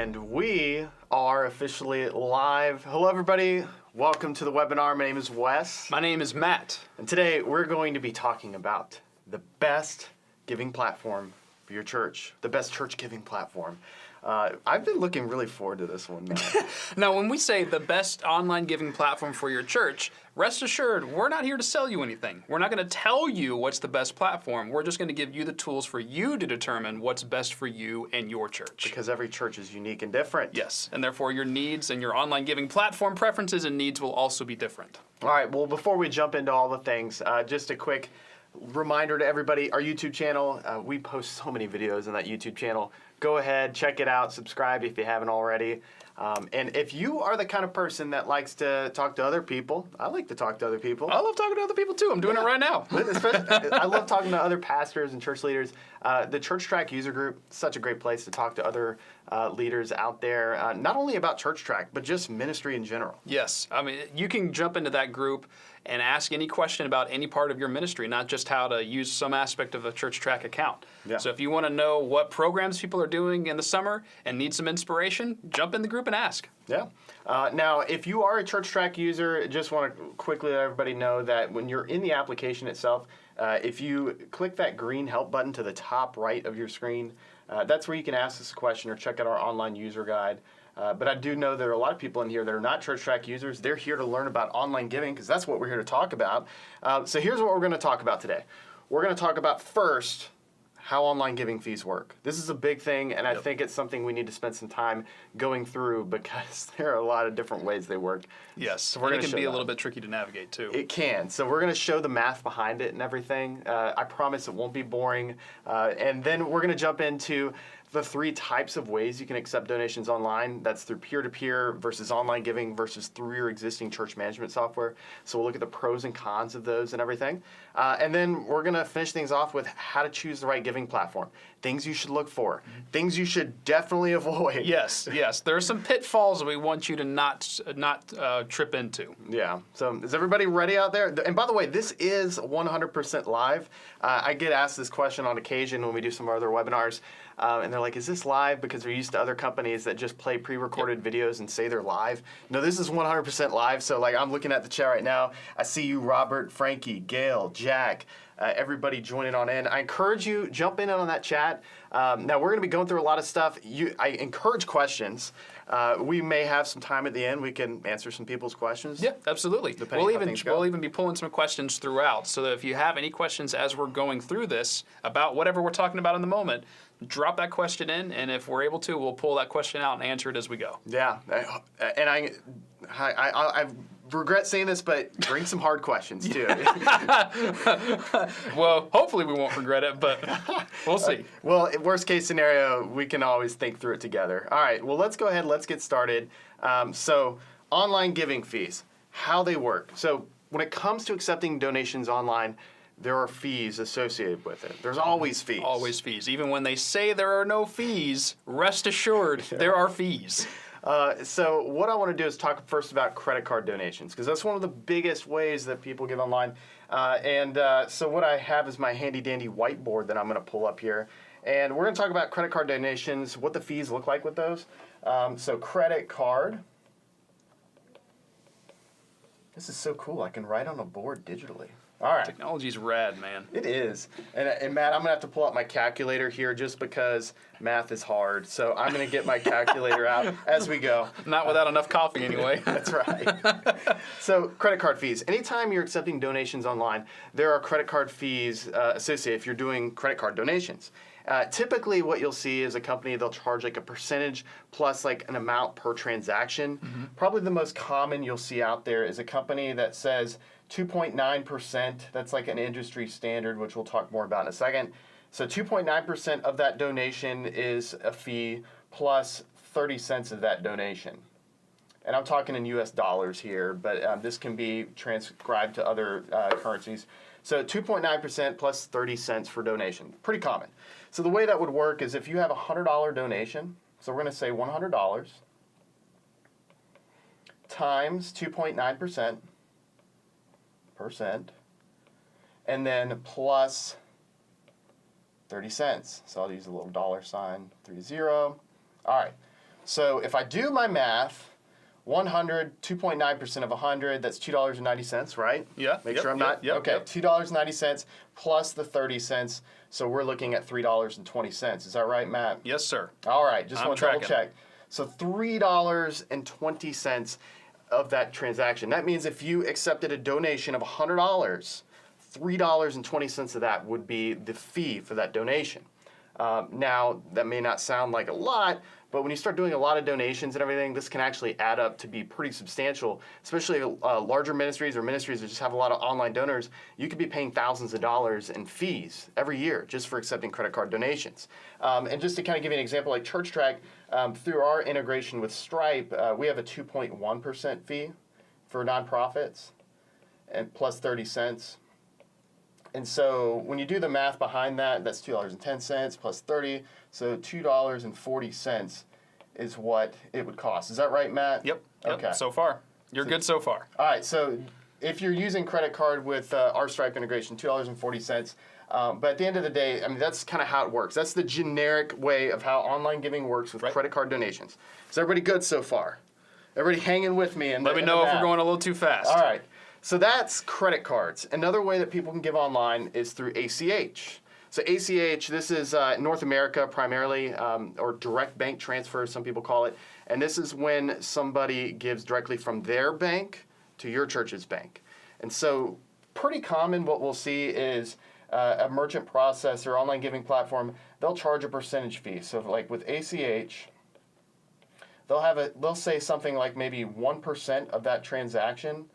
And we are officially live. Hello, everybody. Welcome to the webinar. My name is Wes. My name is Matt. And today we're going to be talking about the best giving platform for your church, the best church giving platform. I've been looking really forward to this one, Matt. Now, when we say the best online giving platform for your church, rest assured, we're not here to sell you anything. We're not going to tell you what's the best platform. We're just going to give you the tools for you to determine what's best for you and your church. Because every church is unique and different. Yes, and therefore your needs and your online giving platform preferences and needs will also be different. All right, well, before we jump into all the things, just a quick reminder to everybody, our YouTube channel, we post so many videos on that YouTube channel. Go ahead, check it out, subscribe if you haven't already. And if you are the kind of person that likes to talk to other people, I like to talk to other people. I love talking to other people too. I'm doing it right now. I love talking to other pastors and church leaders. The ChurchTrac user group, such a great place to talk to other leaders out there, not only about ChurchTrac, but just ministry in general. Yes. I mean, you can jump into that group and ask any question about any part of your ministry, not just how to use some aspect of a ChurchTrac account. Yeah. So if you want to know what programs people are doing in the summer and need some inspiration, jump in the group and ask. Yeah. Now, if you are a ChurchTrac user, just want to quickly let everybody know that when you're in the application itself, if you click that green help button to the top right of your screen, that's where you can ask us a question or check out our online user guide. But I do know there are a lot of people in here that are not ChurchTrac users. They're here to learn about online giving because that's what we're here to talk about. So here's what we're going to talk about today. We're going to talk about first how online giving fees work. This is a big thing, and I think it's something we need to spend some time going through because there are a lot of different ways they work. Yes, so it can be a little bit tricky to navigate too. It can. So we're going to show the math behind it and everything. I promise it won't be boring. And then we're going to jump into the three types of ways you can accept donations online. That's through peer-to-peer versus online giving versus through your existing church management software. So we'll look at the pros and cons of those and everything. And then we're going to finish things off with how to choose the right giving platform. Things you should look for. Things you should definitely avoid. Yes, yes. There are some pitfalls that we want you to not trip into. Yeah. So is everybody ready out there? And by the way, this is 100% live. I get asked this question on occasion when we do some other webinars. And they're like, is this live? Because they're used to other companies that just play pre-recorded videos and say they're live. No, this is 100% live. So like I'm looking at the chat right now. I see you, Robert, Frankie, Gail, Jack, everybody joining on in. I encourage you, jump in on that chat. Now we're going to be going through a lot of stuff. I encourage questions. We may have some time at the end. We can answer some people's questions. Yeah, absolutely. We'll even be pulling some questions throughout. So that if you have any questions as we're going through this about whatever we're talking about in the moment, drop that question in, and if we're able to, we'll pull that question out and answer it as we go. Yeah, and I regret saying this, but bring some hard questions too. Well, hopefully we won't regret it, but we'll see. Well, worst case scenario, we can always think through it together. All right, well, let's go ahead. Let's get started. So online giving fees, how they work. So when it comes to accepting donations online, there are fees associated with it. There's always fees. Always fees. Even when they say there are no fees, rest assured, there are fees. So what I want to do is talk first about credit card donations, because that's one of the biggest ways that people give online. So what I have is my handy-dandy whiteboard that I'm going to pull up here. And we're going to talk about credit card donations, what the fees look like with those. So credit card. This is so cool. I can write on a board digitally. All right. Technology's rad, man. It is. And Matt, I'm going to have to pull out my calculator here just because math is hard. So I'm going to get my calculator out as we go. Not without enough coffee anyway. That's right. So credit card fees. Anytime you're accepting donations online, there are credit card fees associated if you're doing credit card donations. Typically what you'll see is a company, they'll charge like a percentage plus like an amount per transaction. Mm-hmm. Probably the most common you'll see out there is a company that says 2.9%. That's like an industry standard, which we'll talk more about in a second. So 2.9% of that donation is a fee plus 30 cents of that donation. And I'm talking in US dollars here, but this can be transcribed to other currencies. So 2.9% plus 30 cents for donation. Pretty common. So the way that would work is if you have a $100 donation, so we're going to say $100 times 2.9%, and then plus 30 cents. So I'll use a little $30. All right. So if I do my math, 100, 2.9% of 100, that's $2.90, right? Yeah. Make sure I'm not. Okay, $2.90 plus the 30 cents. So we're looking at $3.20. Is that right, Matt? Yes, sir. All right, just want to double tracking. check. So $3.20 of that transaction. That means if you accepted a donation of $100, $3.20 of that would be the fee for that donation. Now, that may not sound like a lot, but when you start doing a lot of donations and everything, this can actually add up to be pretty substantial, especially larger ministries or ministries that just have a lot of online donors. You could be paying thousands of dollars in fees every year just for accepting credit card donations. And just to kind of give you an example, like ChurchTrac, through our integration with Stripe, we have a 2.1% fee for nonprofits and plus 30 cents. And so when you do the math behind that, that's $2.10 plus 30, so $2.40 is what it would cost. Is that right, Matt? Yep. Okay. So far, you're good so far. All right. So if you're using credit card with our Stripe integration, $2.40. But at the end of the day, I mean, that's kind of how it works. That's the generic way of how online giving works with credit card donations. Is everybody good so far? Everybody hanging with me? Let me know if we're going a little too fast. All right. So that's credit cards. Another way that people can give online is through ACH. So ACH, this is North America primarily, or direct bank transfer, some people call it. And this is when somebody gives directly from their bank to your church's bank. And so pretty common what we'll see is a merchant processor, online giving platform, they'll charge a percentage fee. So like with ACH, they'll say something like maybe 1% of that transaction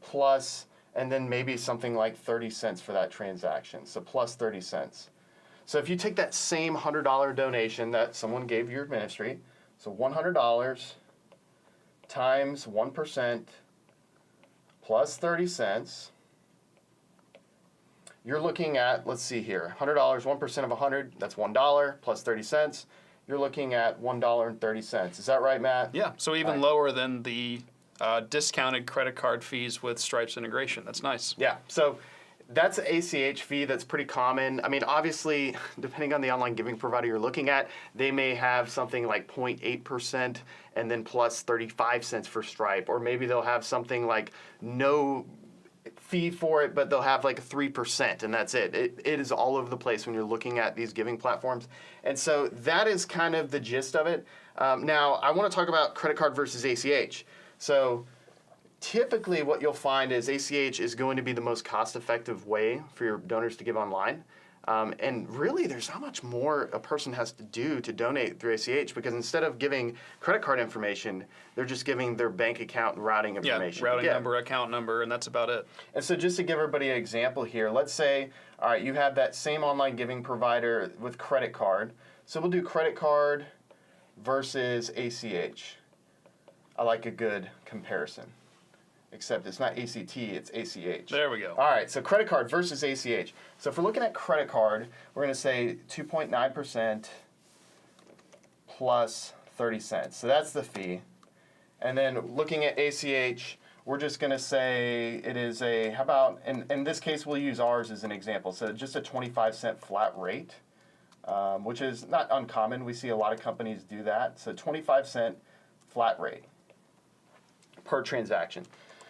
plus, and then maybe something like 30 cents for that transaction. So plus 30 cents. So if you take that same $100 donation that someone gave your ministry, so $100 times 1% plus 30 cents, you're looking at, let's see here, $100, 1% of 100, that's $1 plus 30 cents. You're looking at $1.30. Is that right, Matt? Yeah, so even lower than the discounted credit card fees with Stripe's integration. That's nice. Yeah, so that's an ACH fee that's pretty common. I mean, obviously, depending on the online giving provider you're looking at, they may have something like 0.8% and then plus 35 cents for Stripe. Or maybe they'll have something like no fee for it, but they'll have like a 3%, and that's it. It is all over the place when you're looking at these giving platforms. And so that is kind of the gist of it. Now, I want to talk about credit card versus ACH. So typically what you'll find is ACH is going to be the most cost-effective way for your donors to give online. And really, there's not much more a person has to do to donate through ACH, because instead of giving credit card information, they're just giving their bank account and routing information. Yeah, routing number, account number, and that's about it. And so just to give everybody an example here, let's say, all right, you have that same online giving provider with credit card. So we'll do credit card versus ACH. I like a good comparison. Except it's not ACT, it's ACH. There we go. All right, so credit card versus ACH. So if we're looking at credit card, we're going to say 2.9% plus 30 cents. So that's the fee. And then looking at ACH, we're just going to say it is a, how about, in this case, we'll use ours as an example. So just a 25-cent flat rate, which is not uncommon. We see a lot of companies do that. So 25-cent flat rate per transaction.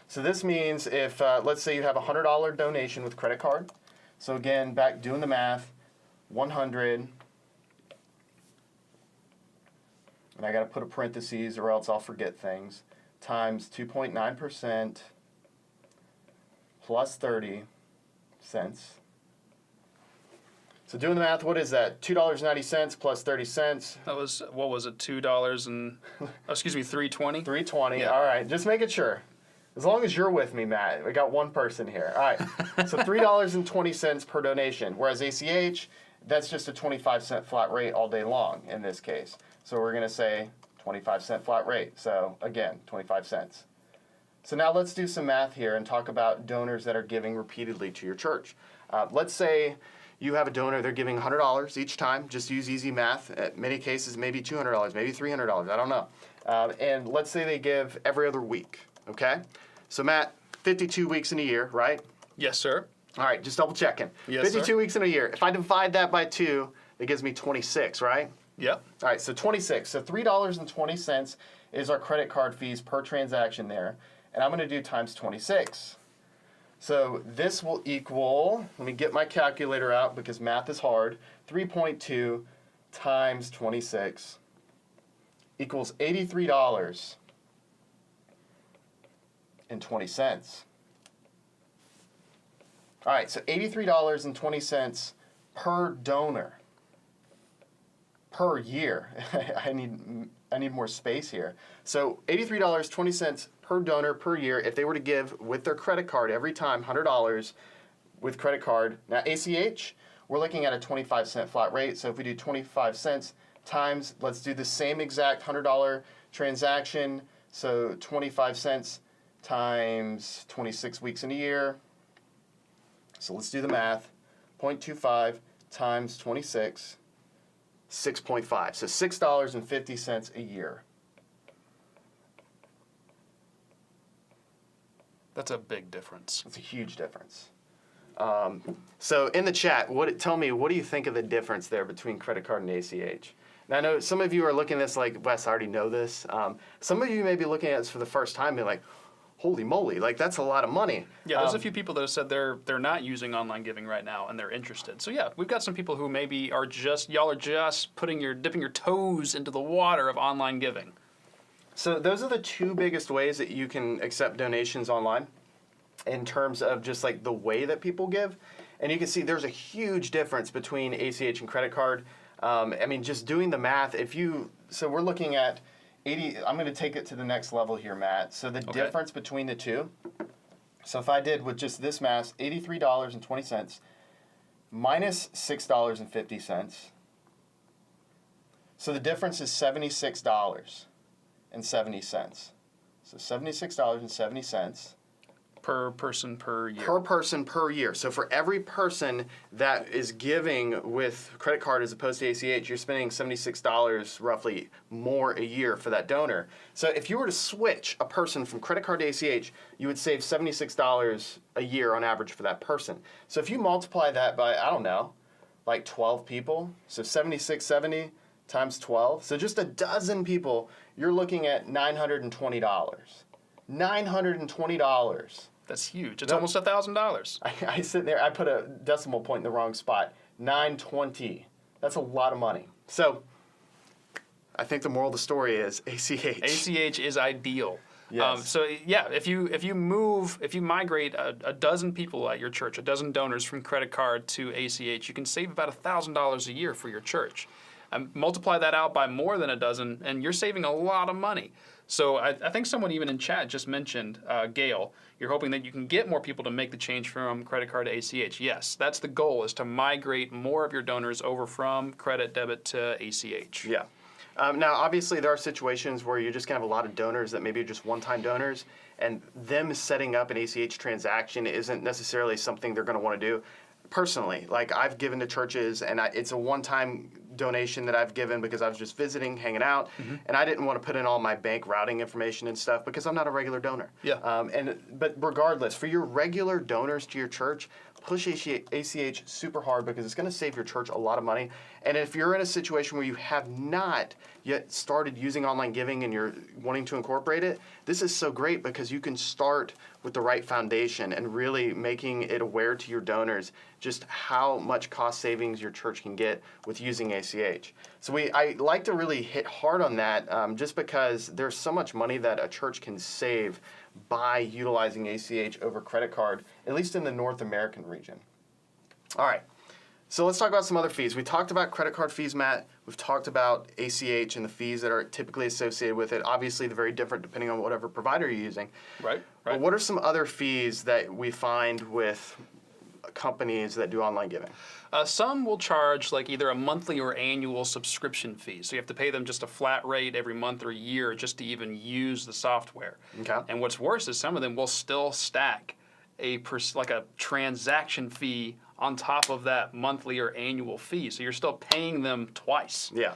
So this means if, let's say you have a $100 donation with credit card. So again, back doing the math, 100, and I got to put a parentheses or else I'll forget things, times 2.9% plus 30 cents. So doing the math, what is that? $2.90 plus 30 cents. That was, what was it, $2 and, $3.20? $3.20, Yeah. All right, just making sure. As long as you're with me, Matt. We got one person here. All right, so $3.20 per donation, whereas ACH, that's just a 25-cent flat rate all day long in this case. So we're going to say 25-cent flat rate. So again, 25 cents. So now let's do some math here and talk about donors that are giving repeatedly to your church. Let's say you have a donor, they're giving $100 each time. Just use easy math. In many cases, maybe $200, maybe $300. I don't know. And let's say they give every other week. Okay? So Matt, 52 weeks in a year, right? Yes, sir. All right, just double checking. Yes, 52 sir. weeks in a year. If I divide that by 2, that gives me 26, right? Yep. All right, so 26. So $3.20 is our credit card fees per transaction there. And I'm going to do times 26. So this will equal, let me get my calculator out because math is hard, 3.2 times 26 equals $83.20. All right, so $83.20 per donor per year. I need more space here. So $83.20 per donor per year if they were to give with their credit card every time, $100 with credit card. Now ACH, we're looking at a 25-cent flat rate. So if we do 25 cents times, let's do the same exact $100 transaction. So 25 cents times 26 weeks in a year. So let's do the math. 0.25 times 26, 6.5. So $6.50 a year. That's a big difference. It's a huge difference. So in the chat, tell me, what do you think of the difference there between credit card and ACH? Now, I know some of you are looking at this like, Wes, I already know this. Some of you may be looking at this for the first time and be like, holy moly, like that's a lot of money. Yeah, there's a few people that have said they're not using online giving right now and they're interested. So yeah, we've got some people who maybe are y'all are just dipping your toes into the water of online giving. So those are the two biggest ways that you can accept donations online in terms of just like the way that people give. And you can see there's a huge difference between ACH and credit card. I mean, just doing the math, so we're looking at 80, I'm going to take it to the next level here, Matt. So the difference between the two, so if I did with just this math, $83.20 minus $6.50. So the difference is $76.70. So $76.70. Per person per year. Per person per year. So for every person that is giving with credit card as opposed to ACH, you're spending $76 roughly more a year for that donor. So if you were to switch a person from credit card to ACH, you would save $76 a year on average for that person. So if you multiply that by, I don't know, like 12 people, so 7670 times 12, so just a dozen people, you're looking at $920. $920. That's huge. It's almost $1,000. I sit there, I put a decimal point in the wrong spot. $920. That's a lot of money. So I think the moral of the story is ACH. ACH is ideal. Yes. So yeah, if you migrate a dozen people at your church, a dozen donors from credit card to ACH, you can save about $1,000 a year for your church. Multiply that out by more than a dozen, and you're saving a lot of money. So I think someone even in chat just mentioned, Gail, you're hoping that you can get more people to make the change from credit card to ACH. Yes, that's the goal, is to migrate more of your donors over from credit debit to ACH. Yeah. Now, obviously, there are situations where you're just going to have a lot of donors that maybe are just one-time donors, and them setting up an ACH transaction isn't necessarily something they're going to want to do. Personally, like I've given to churches, and it's a one-time donation that I've given because I was just visiting, hanging out, and I didn't want to put in all my bank routing information and stuff because I'm not a regular donor. Yeah. But regardless, for your regular donors to your church, push ACH super hard because it's going to save your church a lot of money. And if you're in a situation where you have not yet started using online giving and you're wanting to incorporate it, this is so great because you can start with the right foundation and really making it aware to your donors just how much cost savings your church can get with using ACH. So I like to really hit hard on that just because there's so much money that a church can save by utilizing ACH over credit card, at least in the North American region. All right, so let's talk about some other fees. We talked about credit card fees, Matt. We've talked about ACH and the fees that are typically associated with it. Obviously, they're very different depending on whatever provider you're using. Right. But what are some other fees that we find with companies that do online giving? Some will charge like either a monthly or annual subscription fee. So you have to pay them just a flat rate every month or year just to even use the software. Okay. And what's worse is some of them will still stack like a transaction fee on top of that monthly or annual fee. So you're still paying them twice. Yeah.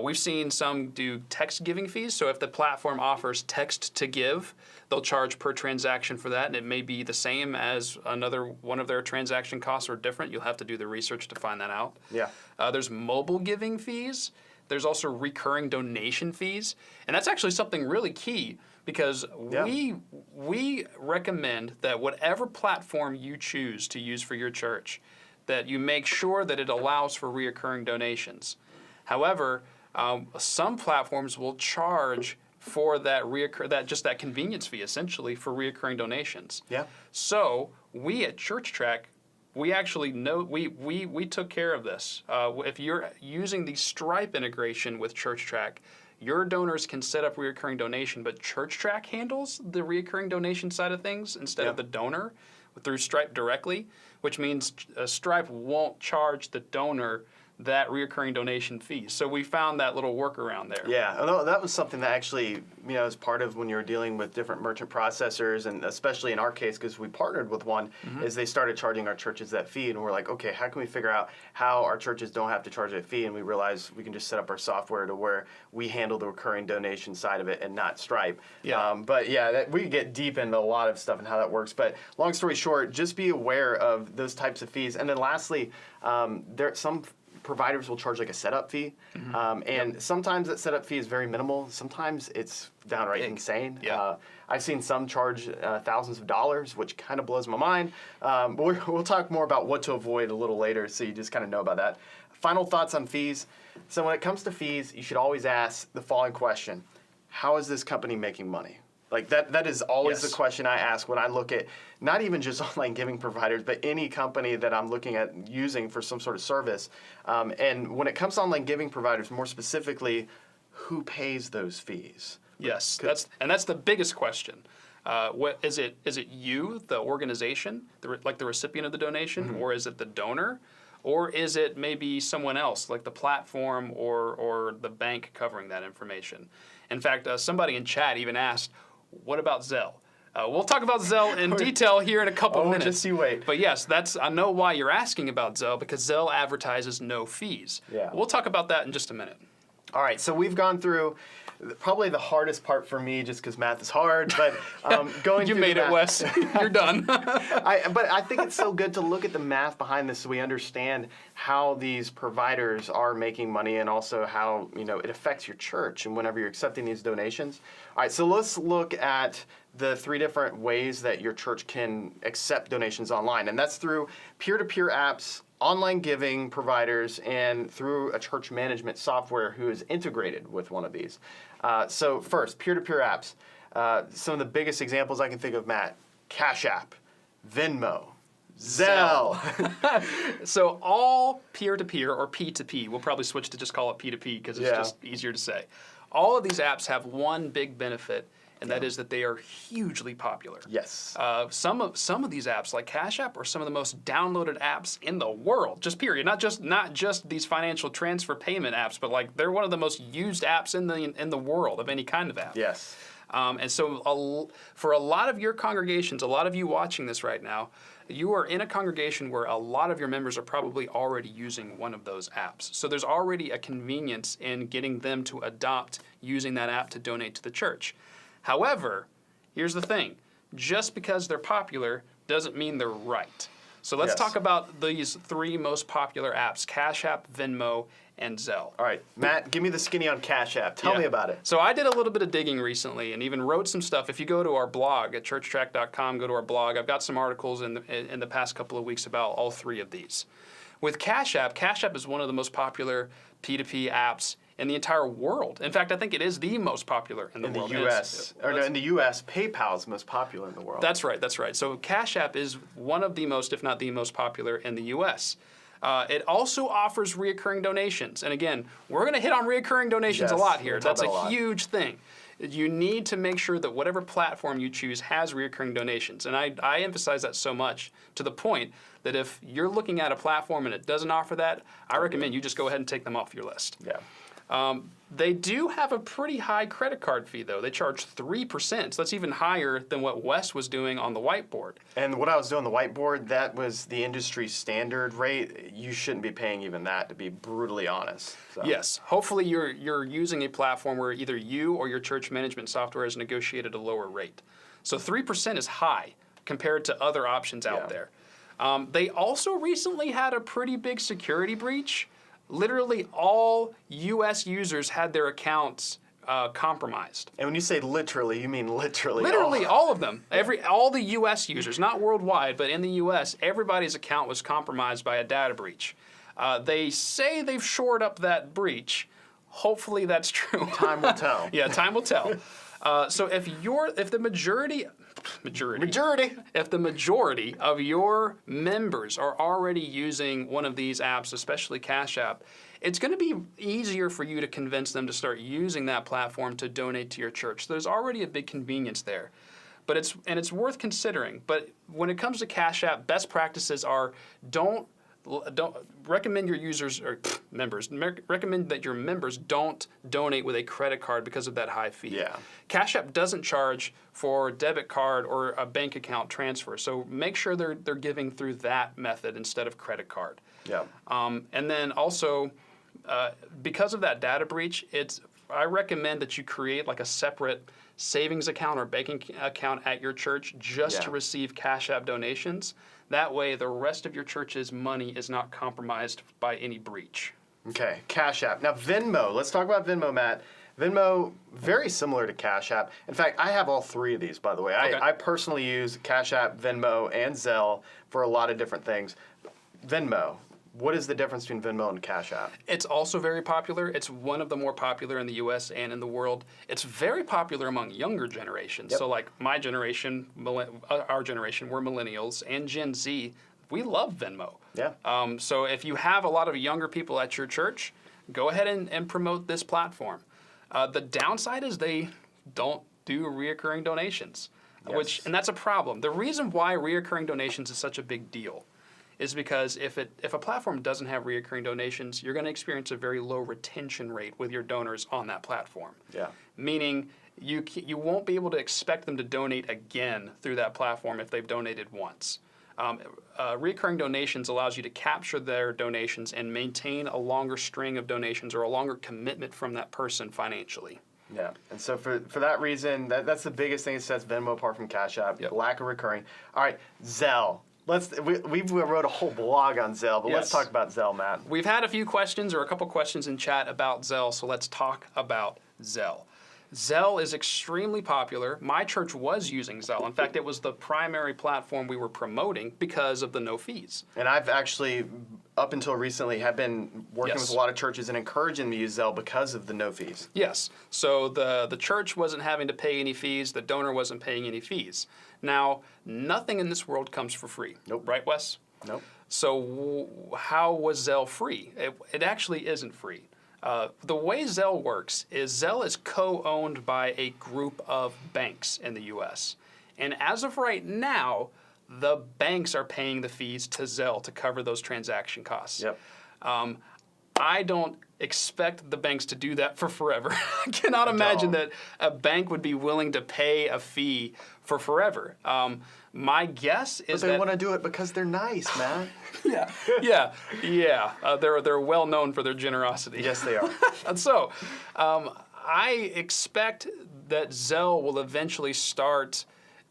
We've seen some do text giving fees. So if the platform offers text to give, they'll charge per transaction for that, and it may be the same as another one of their transaction costs or different. You'll have to do the research to find that out. Yeah. There's mobile giving fees. there's also recurring donation fees. And that's actually something really key because we recommend that whatever platform you choose to use for your church, that you make sure that it allows for recurring donations. However, some platforms will charge for that that convenience fee, essentially, for recurring donations. Yeah. So we at ChurchTrac, we actually know we took care of this. If you're using the Stripe integration with ChurchTrac, your donors can set up recurring donation, but ChurchTrac handles the recurring donation side of things instead of the donor through Stripe directly, which means Stripe won't charge the donor that recurring donation fee. So we found that little workaround there. Yeah, although that was something that actually, is part of when you're dealing with different merchant processors, and especially in our case, because we partnered with one, is they started charging our churches that fee, and we're like, okay, how can we figure out how our churches don't have to charge that fee? And we realized we can just set up our software to where we handle the recurring donation side of it and not Stripe. Yeah. We could get deep into a lot of stuff and how that works. But long story short, just be aware of those types of fees. And then lastly, some providers will charge like a setup fee, and sometimes that setup fee is very minimal. Sometimes it's downright insane. Yeah. I've seen some charge thousands of dollars, which kind of blows my mind. But we'll talk more about what to avoid a little later, so you just kind of know about that. Final thoughts on fees. So when it comes to fees, you should always ask the following question: how is this company making money? Like that is always the question I ask when I look at not even just online giving providers, but any company that I'm looking at using for some sort of service. And when it comes to online giving providers, more specifically, who pays those fees? Yes, that's the biggest question. What is it? Is it you, the organization, like the recipient of the donation, or is it the donor, or is it maybe someone else, like the platform or the bank covering that information? In fact, somebody in chat even asked, what about Zelle? We'll talk about Zelle in detail here in a couple minutes. Just you wait. But yes, I know why you're asking about Zelle, because Zelle advertises no fees. Yeah. We'll talk about that in just a minute. All right, so we've gone through probably the hardest part for me, just because math is hard, but going You through made it, Wes. You're done. But I think it's so good to look at the math behind this so we understand how these providers are making money, and also how it affects your church and whenever you're accepting these donations. All right, so let's look at the 3 different ways that your church can accept donations online, and that's through peer-to-peer apps, online giving providers, and through a church management software who is integrated with one of these. So first, peer-to-peer apps. Some of the biggest examples I can think of, Matt: Cash App, Venmo, Zelle. So all peer-to-peer or P2P, we'll probably switch to just call it P2P because it's just easier to say. All of these apps have one big benefit, and that is that they are hugely popular. Yes. Some of these apps, like Cash App, are some of the most downloaded apps in the world. Just period. Not just these financial transfer payment apps, but like they're one of the most used apps in the world of any kind of app. Yes. And so for a lot of your congregations, a lot of you watching this right now, you are in a congregation where a lot of your members are probably already using one of those apps. So there's already a convenience in getting them to adopt using that app to donate to the church. However, here's the thing. Just because they're popular doesn't mean they're right. So let's talk about these 3 most popular apps: Cash App, Venmo, and Zelle. All right, Matt, give me the skinny on Cash App. Tell me about it. So I did a little bit of digging recently and even wrote some stuff. If you go to our blog at churchtrac.com, go to our blog, I've got some articles in the past couple of weeks about all 3 of these. With Cash App is one of the most popular P2P apps in the entire world. In fact, I think it is the most popular in the world. In the U.S. In the U.S., PayPal is the most popular in the world. That's right. So Cash App is one of the most, if not the most popular in the U.S. It also offers recurring donations. And again, we're going to hit on recurring donations a lot here. That's a huge thing. You need to make sure that whatever platform you choose has recurring donations. And I emphasize that so much, to the point that if you're looking at a platform and it doesn't offer that, I recommend you just go ahead and take them off your list. Yeah. They do have a pretty high credit card fee, though. They charge 3%. So that's even higher than what Wes was doing on the whiteboard. And what I was doing on the whiteboard, that was the industry standard rate. You shouldn't be paying even that, to be brutally honest. So. Yes. Hopefully you're using a platform where either you or your church management software has negotiated a lower rate. So 3% is high compared to other options out there. They also recently had a pretty big security breach. Literally all U.S. users had their accounts compromised. And when you say literally, you mean literally. Literally all of them. All the U.S. users, not worldwide, but in the U.S., everybody's account was compromised by a data breach. They say they've shored up that breach. Hopefully that's true. Time will tell. Yeah, time will tell. So if the majority of your members are already using one of these apps, especially Cash App, it's going to be easier for you to convince them to start using that platform to donate to your church. So there's already a big convenience there. But it's worth considering. But when it comes to Cash App, best practices are don't recommend your users or members recommend that your members don't donate with a credit card because of that high fee. Yeah. Cash App doesn't charge for debit card or a bank account transfer, so make sure they're giving through that method instead of credit card. Yeah. And then also, because of that data breach, I recommend that you create like a separate savings account or banking account at your church just to receive Cash App donations. That way, the rest of your church's money is not compromised by any breach. Okay, Cash App. Now, Venmo. Let's talk about Venmo, Matt. Venmo, very similar to Cash App. In fact, I have all three of these, by the way. Okay. I personally use Cash App, Venmo, and Zelle for a lot of different things. Venmo. What is the difference between Venmo and Cash App? It's also very popular. It's one of the more popular in the U.S. and in the world. It's very popular among younger generations. Yep. So like my generation, our generation, we're millennials, and Gen Z, we love Venmo. Yeah. So if you have a lot of younger people at your church, go ahead and promote this platform. The downside is they don't do reoccurring donations, and that's a problem. The reason why reoccurring donations is such a big deal is because if a platform doesn't have reoccurring donations, you're going to experience a very low retention rate with your donors on that platform. Yeah. Meaning you won't be able to expect them to donate again through that platform if they've donated once. Recurring donations allows you to capture their donations and maintain a longer string of donations or a longer commitment from that person financially. Yeah, and so for that reason, that's the biggest thing that sets Venmo apart from Cash App, lack of recurring. All right, Zelle. We wrote a whole blog on Zelle, but let's talk about Zelle, Matt. We've had a few questions or a couple questions in chat about Zelle, so let's talk about Zelle. Zelle is extremely popular. My church was using Zelle. In fact, it was the primary platform we were promoting because of the no fees. And I've actually, up until recently, have been working with a lot of churches and encouraging them to use Zelle because of the no fees. Yes. So the church wasn't having to pay any fees. The donor wasn't paying any fees. Now, nothing in this world comes for free. Nope. Right, Wes? Nope. So how was Zelle free? It actually isn't free. The way Zelle works is Zelle is co-owned by a group of banks in the U.S. And as of right now, the banks are paying the fees to Zelle to cover those transaction costs. Yep. I don't expect the banks to do that for forever. I cannot imagine that a bank would be willing to pay a fee for forever. My guess is that they want to do it because they're nice, man. yeah. They're well known for their generosity. Yes, they are. And so, I expect that Zelle will eventually start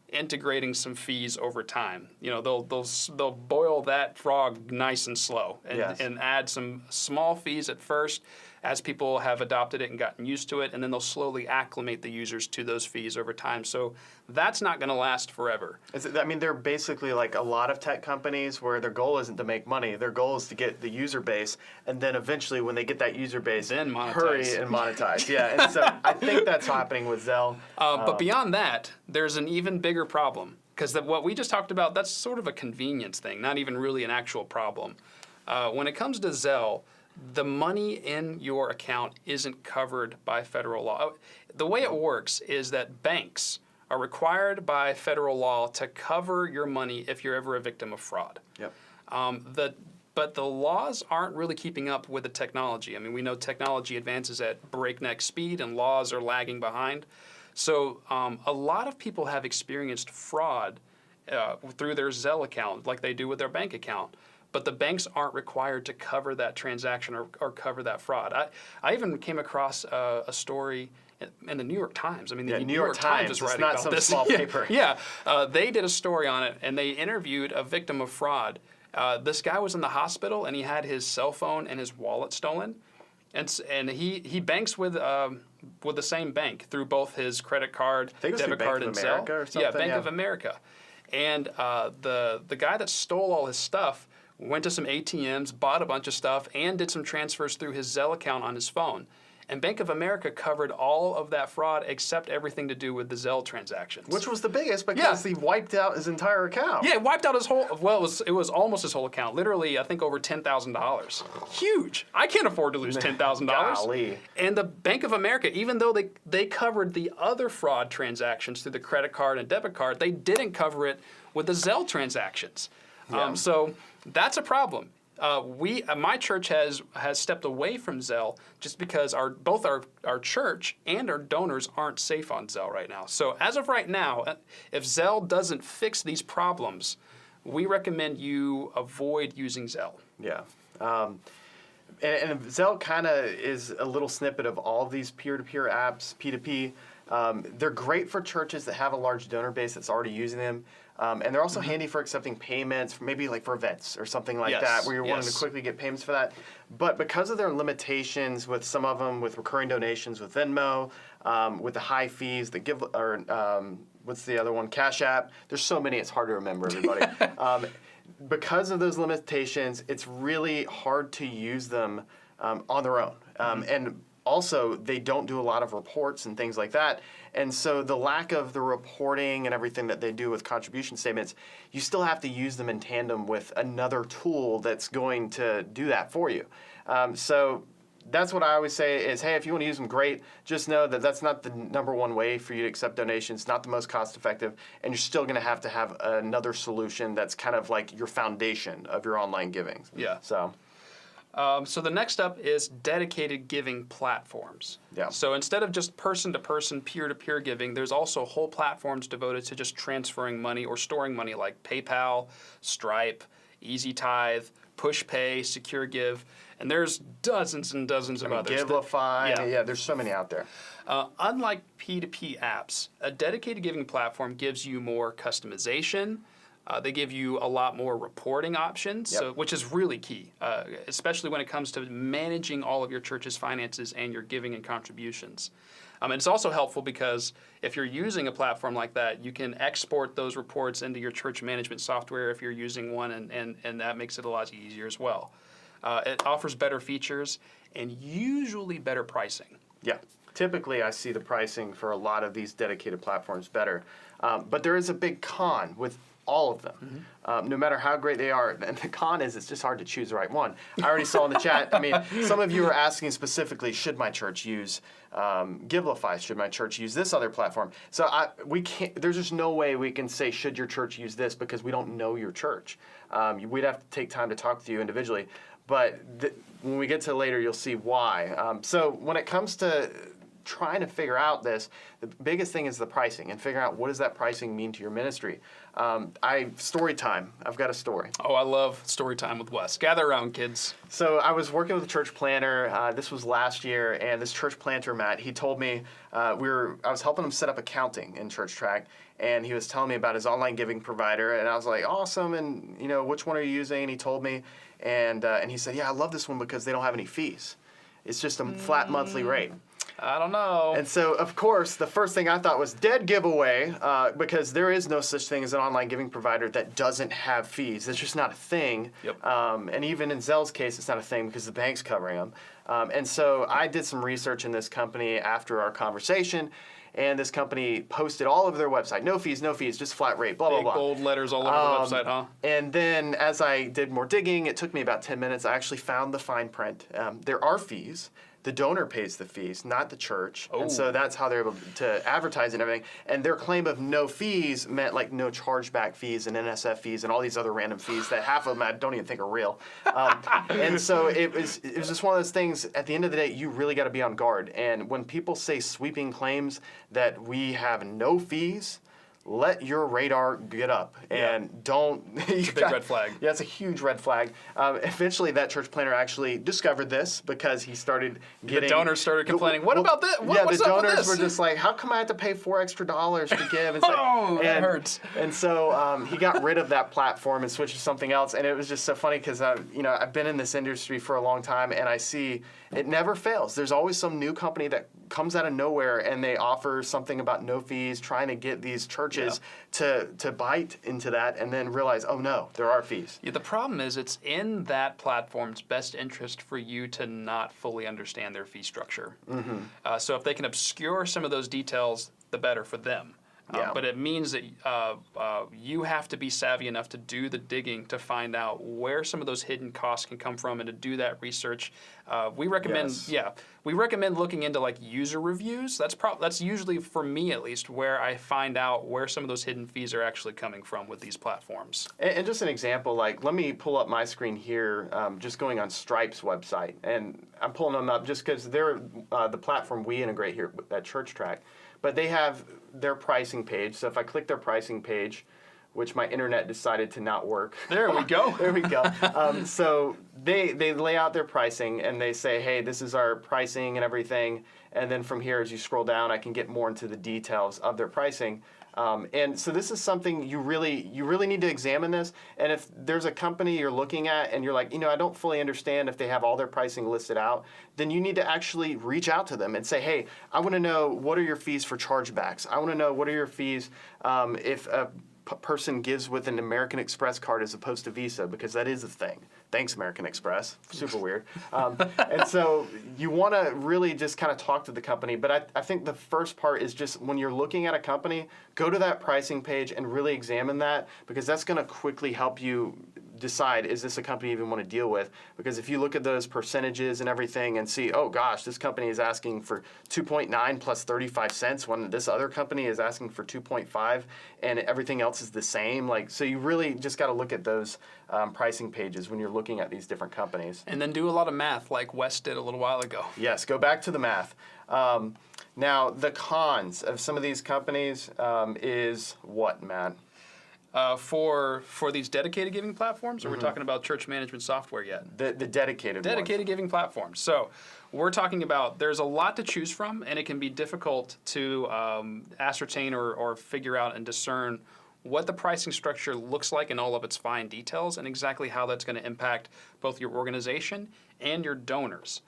integrating some fees over time. You know, they'll boil that frog nice and slow and add some small fees at first as people have adopted it and gotten used to it, and then they'll slowly acclimate the users to those fees over time. So that's not going to last forever. They're basically like a lot of tech companies where their goal isn't to make money. Their goal is to get the user base, and then eventually when they get that user base, then monetize. Hurry and monetize. Yeah, and so I think that's happening with Zelle. But beyond that, there's an even bigger problem, because what we just talked about, that's sort of a convenience thing, not even really an actual problem. When it comes to Zelle, the money in your account isn't covered by federal law. The way it works is that banks are required by federal law to cover your money if you're ever a victim of fraud. Yep. But the laws aren't really keeping up with the technology. I mean, we know technology advances at breakneck speed and laws are lagging behind. So a lot of people have experienced fraud through their Zelle account like they do with their bank account. But the banks aren't required to cover that transaction or cover that fraud. I even came across a story in the New York Times. I mean, the New York Times is writing about this. It's not some small paper. They did a story on it, and they interviewed a victim of fraud. This guy was in the hospital, and he had his cell phone and his wallet stolen. And he banks with the same bank through both his credit card, debit card, and Zelle. Or something? Yeah, Bank of America. And the guy that stole all his stuff went to some ATMs, bought a bunch of stuff, and did some transfers through his Zelle account on his phone. And Bank of America covered all of that fraud except everything to do with the Zelle transactions. Which was the biggest because he wiped out his entire account. Yeah, it wiped out his whole, well, it was almost his whole account. Literally, I think over $10,000. Huge. I can't afford to lose $10,000. Golly. And the Bank of America, even though they covered the other fraud transactions through the credit card and debit card, they didn't cover it with the Zelle transactions. Yeah. So that's a problem. My church has stepped away from Zelle just because both our church and our donors aren't safe on Zelle right now. So as of right now, if Zelle doesn't fix these problems, we recommend you avoid using Zelle. Yeah. And Zelle kind of is a little snippet of all of these peer-to-peer apps, P2P. They're great for churches that have a large donor base that's already using them. And they're also handy for accepting payments, maybe like for events or something like that, where you're wanting to quickly get payments for that. But because of their limitations with some of them, with recurring donations with Venmo, with the high fees, what's the other one? Cash App. There's so many, it's hard to remember, everybody. Because of those limitations, it's really hard to use them on their own. And also, they don't do a lot of reports and things like that. And so the lack of the reporting and everything that they do with contribution statements, you still have to use them in tandem with another tool that's going to do that for you. So that's what I always say is, hey, if you want to use them, great. Just know that that's not the number one way for you to accept donations, not the most cost effective, and you're still going to have another solution that's kind of like your foundation of your online giving. Yeah. So the next up is dedicated giving platforms. Yeah. So instead of just person-to-person, peer-to-peer giving, there's also whole platforms devoted to just transferring money or storing money like PayPal, Stripe, Easy Tithe, PushPay, Secure Give, and there's dozens and dozens of others. Givelify, there's so many out there. Unlike P2P apps, a dedicated giving platform gives you more customization. They give you a lot more reporting options, which is really key, especially when it comes to managing all of your church's finances and your giving and contributions. And it's also helpful because if you're using a platform like that, you can export those reports into your church management software if you're using one, and that makes it a lot easier as well. It offers better features and usually better pricing. Yeah. Typically, I see the pricing for a lot of these dedicated platforms better. But there is a big con with all of them, no matter how great they are. And the con is it's just hard to choose the right one. I already saw in the chat, some of you are asking specifically, should my church use Givelify? Should my church use this other platform? So we can't. There's just no way we can say, should your church use this, because we don't know your church. We'd have to take time to talk to you individually. But when we get to later, you'll see why. So when it comes to trying to figure out this, the biggest thing is the pricing and figuring out what does that pricing mean to your ministry. Story time. I've got a story. Oh, I love story time with Wes. Gather around, kids. So I was working with a church planter. This was last year, and this church planter, Matt, he told me I was helping him set up accounting in ChurchTrac, and he was telling me about his online giving provider, and I was like, awesome, and which one are you using? And he told me, and he said, yeah, I love this one because they don't have any fees. It's just a flat monthly rate. I don't know. And so, of course, the first thing I thought was dead giveaway, because there is no such thing as an online giving provider that doesn't have fees. It's just not a thing. Yep. And even in Zelle's case, it's not a thing because the bank's covering them. And so I did some research in this company after our conversation, and this company posted all over their website, no fees, just flat rate, blah, blah, blah. Big bold letters all over the website, huh? And then as I did more digging, it took me about 10 minutes. I actually found the fine print. There are fees. The donor pays the fees, not the church. And so that's how they're able to advertise and everything. And their claim of no fees meant like no chargeback fees and NSF fees and all these other random fees that half of them I don't even think are real. And so it was just one of those things, at the end of the day, you really got to be on guard. And when people say sweeping claims that we have no fees, let your radar get up and don't. It's a big red flag. Yeah, it's a huge red flag. Eventually, that church planner actually discovered this because he started getting. The donors started complaining. What about this? What's the up with donors this? were just like, "How come I have to pay $4 extra to give?" And that hurts. And so he got rid of that platform and switched to something else. And it was just so funny because I've been in this industry for a long time, and I see it never fails. There's always some new company that comes out of nowhere and they offer something about no fees, trying to get these churches to bite into that, and then realize, oh no, there are fees. Yeah, the problem is it's in that platform's best interest for you to not fully understand their fee structure. Mm-hmm. So if they can obscure some of those details, the better for them. But it means that you have to be savvy enough to do the digging to find out where some of those hidden costs can come from and to do that research. We recommend, we recommend looking into like user reviews. That's usually, for me at least, where I find out where some of those hidden fees are actually coming from with these platforms. And just an example, like let me pull up my screen here, just going on Stripe's website, and I'm pulling them up just because they're the platform we integrate here at ChurchTrac. But they have their pricing page. So if I click their pricing page, which my internet decided to not work. There we go. There we go. So they lay out their pricing and they say, hey, this is our pricing and everything. And then from here, as you scroll down, I can get more into the details of their pricing. And so this is something you really need to examine this. And if there's a company you're looking at and you're like, I don't fully understand if they have all their pricing listed out, then you need to actually reach out to them and say, hey, I want to know what are your fees for chargebacks. I want to know what are your fees if a person gives with an American Express card as opposed to Visa, because that is a thing. Thanks, American Express. Super weird. And so you want to really just kind of talk to the company. But I think the first part is just when you're looking at a company, go to that pricing page and really examine that, because that's going to quickly help you decide, is this a company you even want to deal with? Because if you look at those percentages and everything and see, oh gosh, this company is asking for 2.9 plus 35 cents when this other company is asking for 2.5 and everything else is the same. So you really just got to look at those pricing pages when you're looking at these different companies. And then do a lot of math like Wes did a little while ago. Yes, go back to the math. Now, the cons of some of these companies is what, Matt? For these dedicated giving platforms, or we're talking about church management software yet? The dedicated ones. Giving platforms. So we're talking about there's a lot to choose from, and it can be difficult to ascertain or figure out and discern what the pricing structure looks like in all of its fine details and exactly how that's going to impact both your organization and your donors.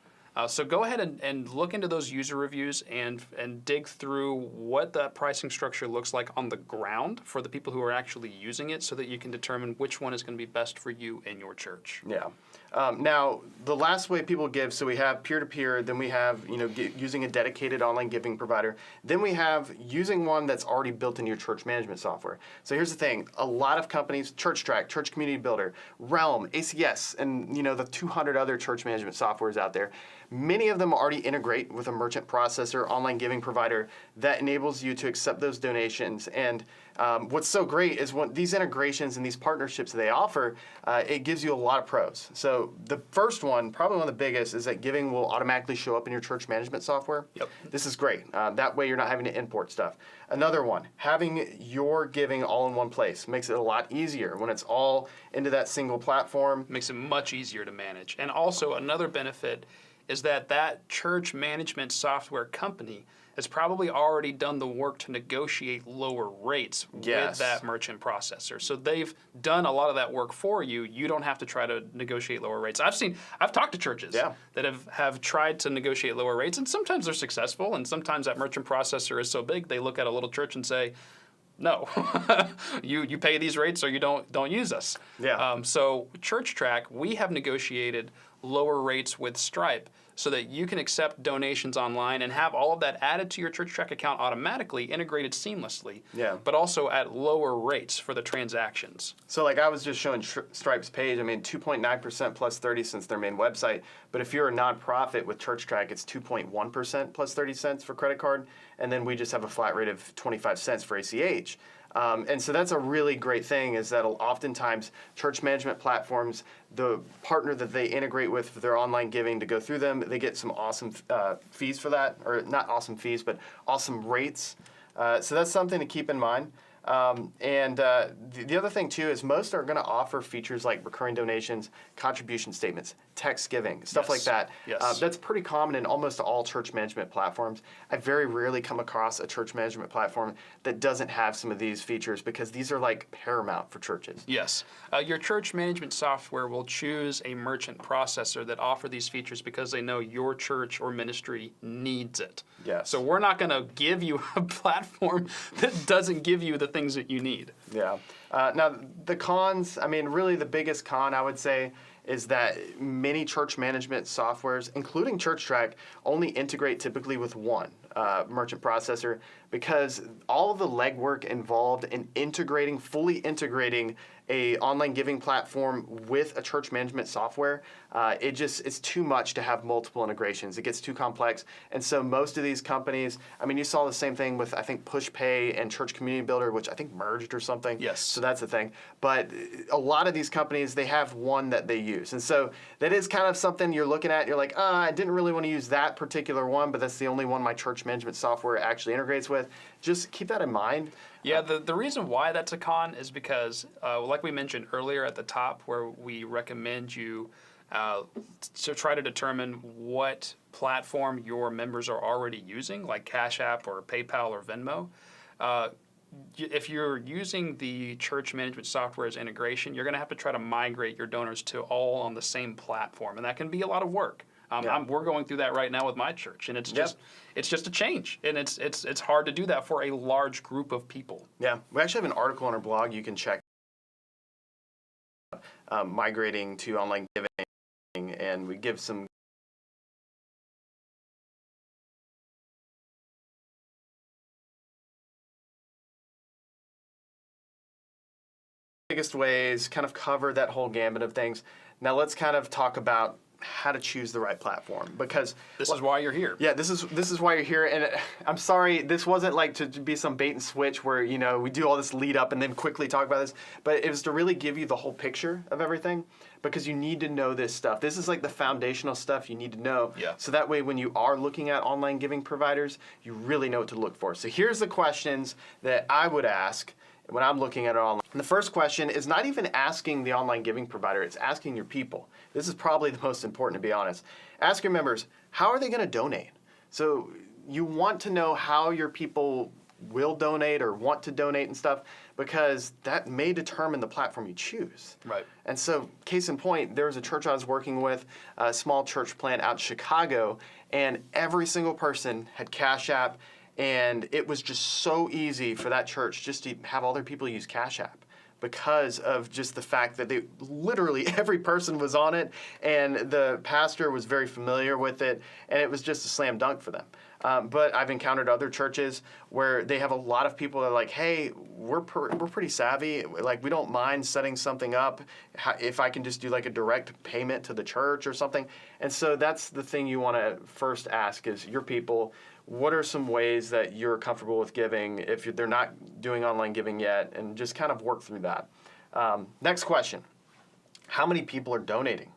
So go ahead and look into those user reviews and dig through what that pricing structure looks like on the ground for the people who are actually using it, so that you can determine which one is going to be best for you and your church. Yeah. Now, the last way people give, so we have peer-to-peer, then we have using a dedicated online giving provider, then we have using one that's already built into your church management software. So here's the thing, a lot of companies, ChurchTrac, Church Community Builder, Realm, ACS, and the 200 other church management softwares out there, many of them already integrate with a merchant processor, online giving provider that enables you to accept those donations. And what's so great is when these integrations and these partnerships they offer, it gives you a lot of pros. So the first one, probably one of the biggest, is that giving will automatically show up in your church management software. Yep. This is great. That way you're not having to import stuff. Another one, having your giving all in one place makes it a lot easier when it's all into that single platform. Makes it much easier to manage. And also another benefit is that church management software company has probably already done the work to negotiate lower rates with that merchant processor. So they've done a lot of that work for you. You don't have to try to negotiate lower rates. I've talked to churches that have tried to negotiate lower rates, and sometimes they're successful, and sometimes that merchant processor is so big they look at a little church and say, no, you pay these rates or you don't use us. Yeah. So ChurchTrac, we have negotiated lower rates with Stripe so that you can accept donations online and have all of that added to your ChurchTrac account automatically, integrated seamlessly, but also at lower rates for the transactions. So like I was just showing Stripe's page, 2.9% plus 30 cents their main website, but if you're a nonprofit with ChurchTrac, it's 2.1% plus 30 cents for credit card, and then we just have a flat rate of 25 cents for ACH. And so that's a really great thing, is that oftentimes church management platforms, the partner that they integrate with for their online giving to go through them, they get some awesome fees for that, or not awesome fees, but awesome rates. So that's something to keep in mind. The other thing too is most are going to offer features like recurring donations, contribution statements, text giving, stuff like that. Yes. That's pretty common in almost all church management platforms. I very rarely come across a church management platform that doesn't have some of these features because these are like paramount for churches. Yes. Your church management software will choose a merchant processor that offer these features because they know your church or ministry needs it. Yes. So we're not going to give you a platform that doesn't give you the things that you need. Yeah. Now, the cons, I mean, really the biggest con, I would say, is that many church management softwares, including ChurchTrac, only integrate typically with one merchant processor because all of the legwork involved in fully integrating a online giving platform with a church management software, it's too much to have multiple integrations. It gets too complex. And so most of these companies, I mean, you saw the same thing with, I think, PushPay and Church Community Builder, which I think merged or something. Yes. So that's the thing. But a lot of these companies, they have one that they use. And so that is kind of something you're looking at. You're like, I didn't really want to use that particular one, but that's the only one my church management software actually integrates with. Just keep that in mind. Yeah, the reason why that's a con is because, like we mentioned earlier at the top, where we recommend you to try to determine what platform your members are already using, like Cash App or PayPal or Venmo. If you're using the church management software's integration, you're going to have to try to migrate your donors to all on the same platform, and that can be a lot of work. We're going through that right now with my church, and it's just a change, and it's hard to do that for a large group of people. Yeah, we actually have an article on our blog you can check. Migrating to online giving, and we give some biggest ways, kind of cover that whole gambit of things. Now let's kind of talk about how to choose the right platform, because this is why you're here. Yeah, this is why you're here. And I'm sorry, this wasn't like to be some bait and switch where, you know, we do all this lead up and then quickly talk about this, but it was to really give you the whole picture of everything, because you need to know this stuff. This is like the foundational stuff you need to know. Yeah. So that way when you are looking at online giving providers, you really know what to look for. So here's the questions that I would ask when I'm looking at it online. And the first question is not even asking the online giving provider, it's asking your people. This is probably the most important, to be honest. Ask your members, how are they going to donate? So you want to know how your people will donate or want to donate and stuff, because that may determine the platform you choose. Right. And so, case in point, there was a church I was working with, a small church plant out in Chicago, and every single person had Cash App. And it was just so easy for that church just to have all their people use Cash App because of just the fact that they literally every person was on it, and the pastor was very familiar with it, and it was just a slam dunk for them. But I've encountered other churches where they have a lot of people that are like, hey, we're pretty savvy. Like, we don't mind setting something up if I can just do like a direct payment to the church or something. And so that's the thing you want to first ask is your people, what are some ways that you're comfortable with giving if they're not doing online giving yet, and just kind of work through that. Next question, how many people are donating?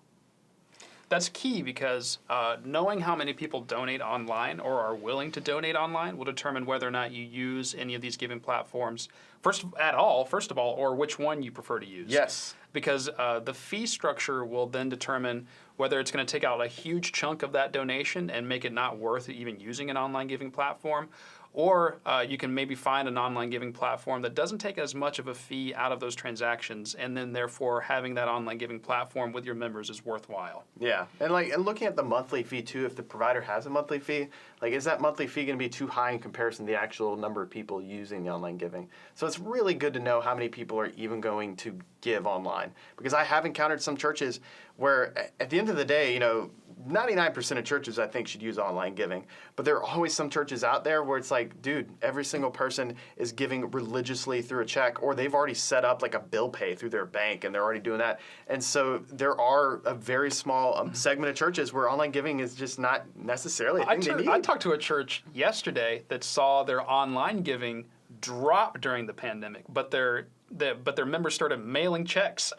That's key because knowing how many people donate online or are willing to donate online will determine whether or not you use any of these giving platforms first of all, or which one you prefer to use. Yes. Because the fee structure will then determine whether it's going to take out a huge chunk of that donation and make it not worth even using an online giving platform, or you can maybe find an online giving platform that doesn't take as much of a fee out of those transactions, and then therefore having that online giving platform with your members is worthwhile. Yeah, and looking at the monthly fee too, if the provider has a monthly fee, like is that monthly fee going to be too high in comparison to the actual number of people using the online giving? So it's really good to know how many people are even going to give online, because I have encountered some churches where at the end of the day, 99% of churches I think should use online giving, but there are always some churches out there where it's like, dude, every single person is giving religiously through a check, or they've already set up like a bill pay through their bank and they're already doing that. And so there are a very small segment of churches where online giving is just not necessarily a thing they need. I talked to a church yesterday that saw their online giving drop during the pandemic, but their but their members started mailing checks,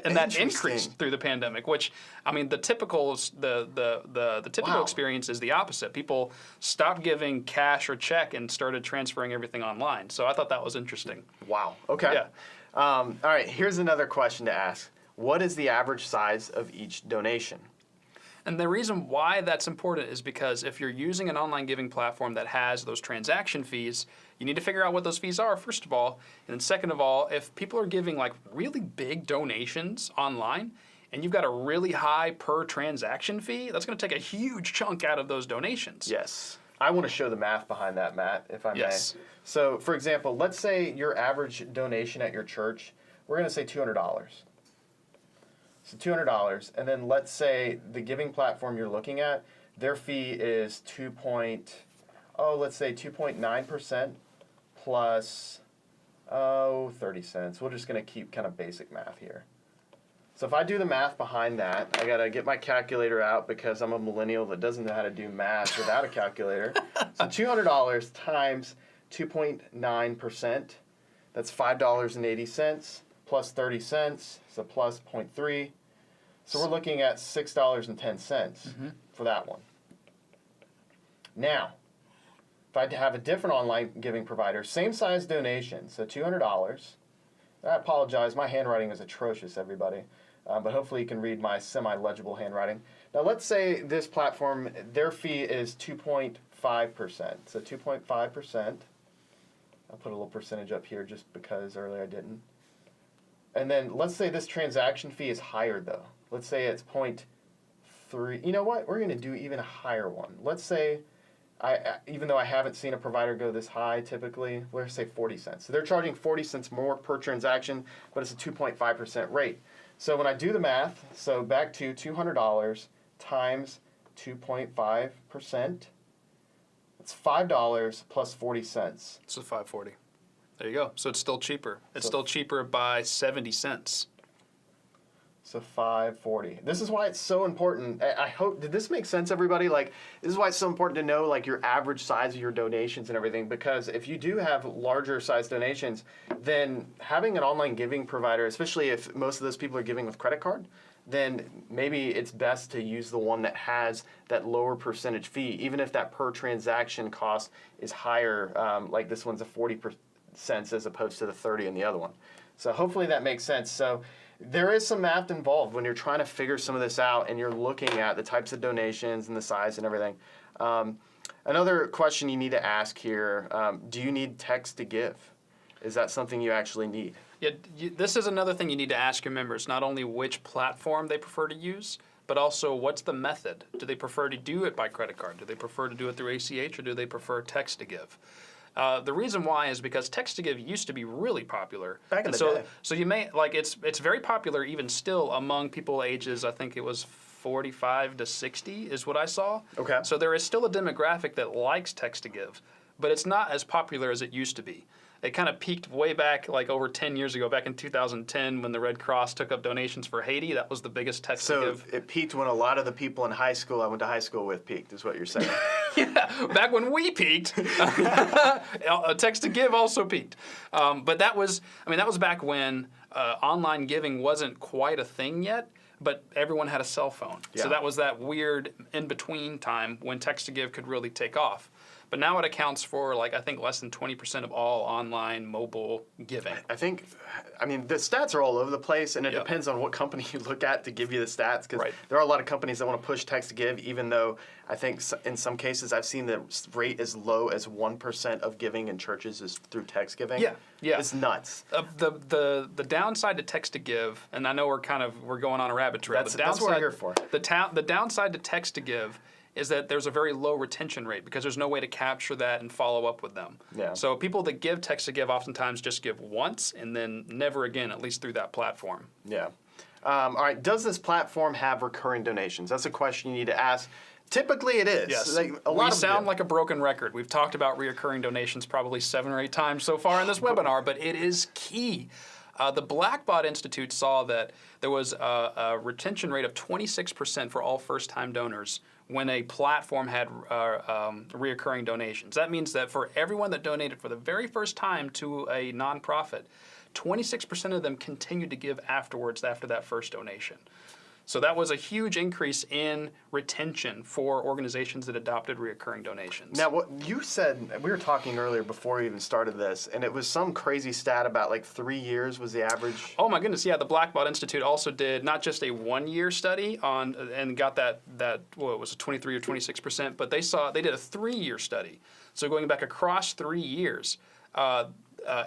and that increased through the pandemic. Which, I mean, the typical Wow. experience is the opposite. People stopped giving cash or check and started transferring everything online. So I thought that was interesting. Wow. Okay. Yeah. All right. Here's another question to ask. What is the average size of each donation? And the reason why that's important is because if you're using an online giving platform that has those transaction fees, you need to figure out what those fees are, first of all. And then second of all, if people are giving like really big donations online and you've got a really high per transaction fee, that's going to take a huge chunk out of those donations. Yes. I want to show the math behind that, Matt, if I may. Yes. So, for example, let's say your average donation at your church, we're going to say $200. So $200, and then let's say the giving platform you're looking at, their fee is 2.9% plus 30 cents. We're just going to keep kind of basic math here. So if I do the math behind that, I got to get my calculator out because I'm a millennial that doesn't know how to do math without a calculator. So $200 times 2.9%, that's $5.80 plus 30 cents, so plus 0.3. So we're looking at $6.10 for that one. Now, if I have a different online giving provider, same size donation, so $200. I apologize, my handwriting is atrocious, everybody. But hopefully you can read my semi-legible handwriting. Now let's say this platform, their fee is 2.5%. So 2.5%. I'll put a little percentage up here just because earlier I didn't. And then let's say this transaction fee is higher though. Let's say it's 0.3. You know what? We're going to do even a higher one. Let's say, even though I haven't seen a provider go this high typically, let's say 40 cents. So they're charging 40 cents more per transaction, but it's a 2.5% rate. So when I do the math, so back to $200 times 2.5%, it's $5 plus 40 cents. So $5.40. There you go. So it's still cheaper. It's still cheaper by 70 cents. So $5.40. This is why it's so important. I hope, did this make sense, everybody? Like, this is why it's so important to know, like, your average size of your donations and everything, because if you do have larger size donations, then having an online giving provider, especially if most of those people are giving with credit card, then maybe it's best to use the one that has that lower percentage fee, even if that per transaction cost is higher, like this one's a 40 cents as opposed to the 30 in the other one. So hopefully that makes sense. So there is some math involved when you're trying to figure some of this out and you're looking at the types of donations and the size and everything. Another question you need to ask here, do you need text to give? Is that something you actually need? Yeah, this is another thing you need to ask your members, not only which platform they prefer to use, but also what's the method. Do they prefer to do it by credit card? Do they prefer to do it through ACH, or do they prefer text to give? The reason why is because text to give used to be really popular. Back in the day. So you may, like, it's very popular even still among people ages, I think it was 45 to 60 is what I saw. Okay. So there is still a demographic that likes text to give, but it's not as popular as it used to be. It kind of peaked way back, like over 10 years ago, back in 2010 when the Red Cross took up donations for Haiti. That was the biggest text to give. So it peaked when a lot of the people in high school I went to high school with peaked, is what you're saying. Yeah, back when we peaked, text to give also peaked. But that was back when online giving wasn't quite a thing yet, but everyone had a cell phone. Yeah. So that was that weird in-between time when text to give could really take off. But now it accounts for, like, I think less than 20% of all online mobile giving. I mean, the stats are all over the place, and it depends on what company you look at to give you the stats, because there are a lot of companies that want to push text to give, even though I think in some cases I've seen the rate as low as 1% of giving in churches is through text giving. Yeah. It's nuts. The downside to text to give, and I know we're going on a rabbit trail. That's what we're here for. The downside to text to give is that there's a very low retention rate because there's no way to capture that and follow up with them. Yeah. So people that give text to give oftentimes just give once and then never again, at least through that platform. Yeah. All right. Does this platform have recurring donations? That's a question you need to ask. Typically it is. Yes. We sound like a broken record. We've talked about reoccurring donations probably 7 or 8 times so far in this webinar, but it is key. The Blackbaud Institute saw that there was a retention rate of 26% for all first-time donors when a platform had reoccurring donations. That means that for everyone that donated for the very first time to a nonprofit, 26% of them continued to give afterwards after that first donation. So that was a huge increase in retention for organizations that adopted recurring donations. Now, what you said, we were talking earlier before we even started this, and it was some crazy stat about like 3 years was the average. Oh my goodness, yeah. The Blackbaud Institute also did not just a 1-year study on and got that well, it was a 23 or 26%, but they did a 3-year study. So going back across 3 years,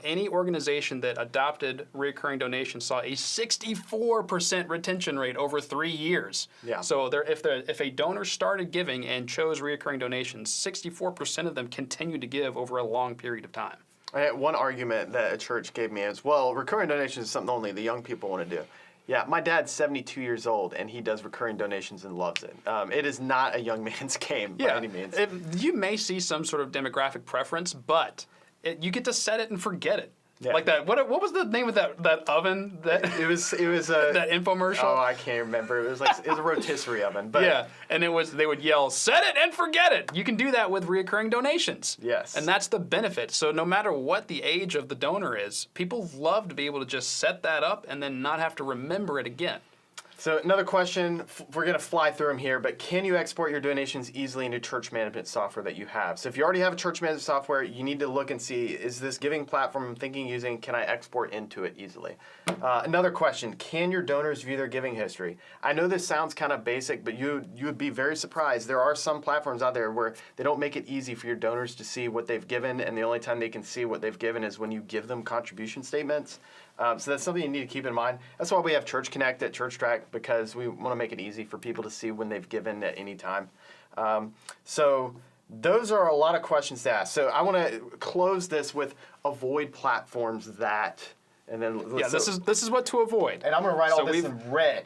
any organization that adopted recurring donations saw a 64% retention rate over 3 years. Yeah. So if a donor started giving and chose recurring donations, 64% of them continued to give over a long period of time. One argument that a church gave me is, well, recurring donations is something only the young people want to do. Yeah, my dad's 72 years old, and he does recurring donations and loves it. It is not a young man's game by any means. You may see some sort of demographic preference, but you get to set it and forget it. Yeah. Like that. What was the name of that oven? It was that infomercial. Oh, I can't remember. It was a rotisserie oven. But yeah, and they would yell, "Set it and forget it." You can do that with recurring donations. Yes. And that's the benefit. So no matter what the age of the donor is, people love to be able to just set that up and then not have to remember it again. So another question, we're going to fly through them here, but can you export your donations easily into church management software that you have? So if you already have a church management software, you need to look and see, is this giving platform I'm thinking using, can I export into it easily? Another question, can your donors view their giving history? I know this sounds kind of basic, but you would be very surprised. There are some platforms out there where they don't make it easy for your donors to see what they've given, and the only time they can see what they've given is when you give them contribution statements. So that's something you need to keep in mind. That's why we have Church Connect at ChurchTrac, because we want to make it easy for people to see when they've given at any time. So those are a lot of questions to ask. So I want to close this with avoid platforms that, and then this is what to avoid. And I'm going to write all this in red.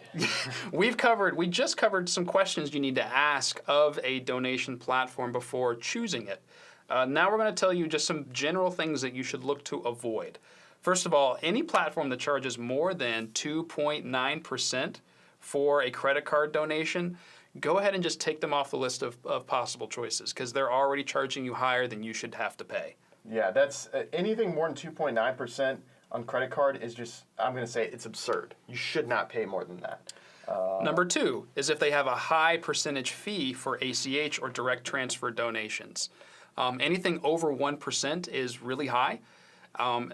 We just covered some questions you need to ask of a donation platform before choosing it. Now we're going to tell you just some general things that you should look to avoid. First of all, any platform that charges more than 2.9% for a credit card donation, go ahead and just take them off the list of possible choices, because they're already charging you higher than you should have to pay. Yeah, that's anything more than 2.9% on credit card is just, I'm going to say it's absurd. You should not pay more than that. Number 2 is if they have a high percentage fee for ACH or direct transfer donations. Anything over 1% is really high.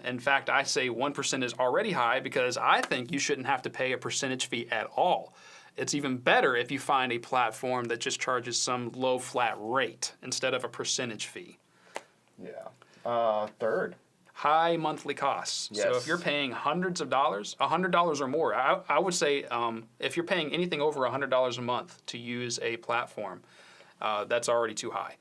In fact, I say 1% is already high, because I think you shouldn't have to pay a percentage fee at all. It's even better if you find a platform that just charges some low flat rate instead of a percentage fee. Yeah. Third. High monthly costs. Yes. So if you're paying hundreds of dollars, $100 or more, I would say if you're paying anything over $100 a month to use a platform, that's already too high.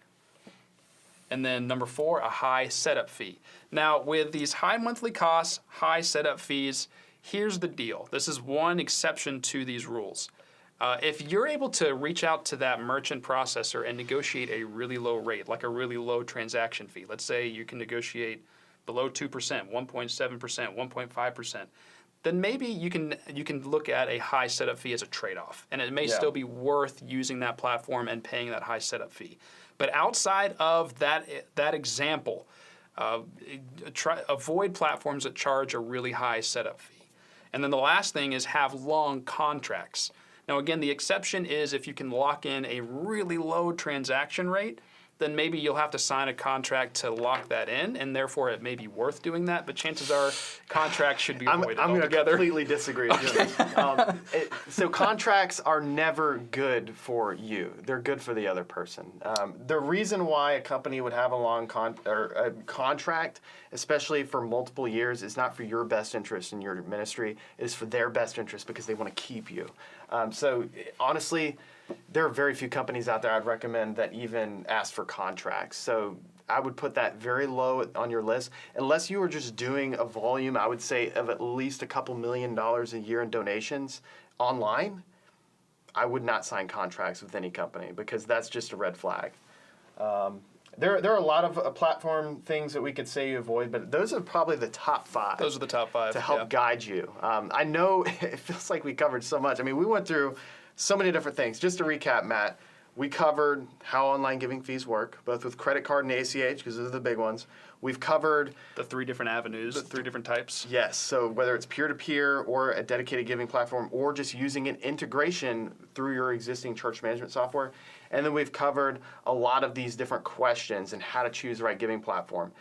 And then number 4, a high setup fee. Now, with these high monthly costs, high setup fees, here's the deal. This is one exception to these rules. If you're able to reach out to that merchant processor and negotiate a really low rate, like a really low transaction fee, let's say you can negotiate below 2%, 1.7%, 1.5%, then maybe you can look at a high setup fee as a trade-off, and it may still be worth using that platform and paying that high setup fee. But outside of that example, avoid platforms that charge a really high setup fee. And then the last thing is have long contracts. Now again, the exception is if you can lock in a really low transaction rate, then maybe you'll have to sign a contract to lock that in, and therefore it may be worth doing that. But chances are, contracts should be avoided I'm going to altogether. completely disagree with you. So contracts are never good for you. They're good for the other person. The reason why a company would have a long contract, especially for multiple years, is not for your best interest in your ministry. It is for their best interest, because they want to keep you. So honestly, there are very few companies out there I'd recommend that even ask for contracts. So I would put that very low on your list. Unless you were just doing a volume, I would say, of at least a couple $1 million a year in donations online, I would not sign contracts with any company, because that's just a red flag. There are a lot of platform things that we could say you avoid, but those are probably the top 5. Those are the top 5 to help guide you. I know it feels like we covered so much. I mean, we went through so many different things. Just to recap, Matt, we covered how online giving fees work, both with credit card and ACH, because those are the big ones. We've covered the 3 different avenues, 3 different types. Yes. So whether it's peer-to-peer or a dedicated giving platform or just using an integration through your existing church management software. And then we've covered a lot of these different questions and how to choose the right giving platform.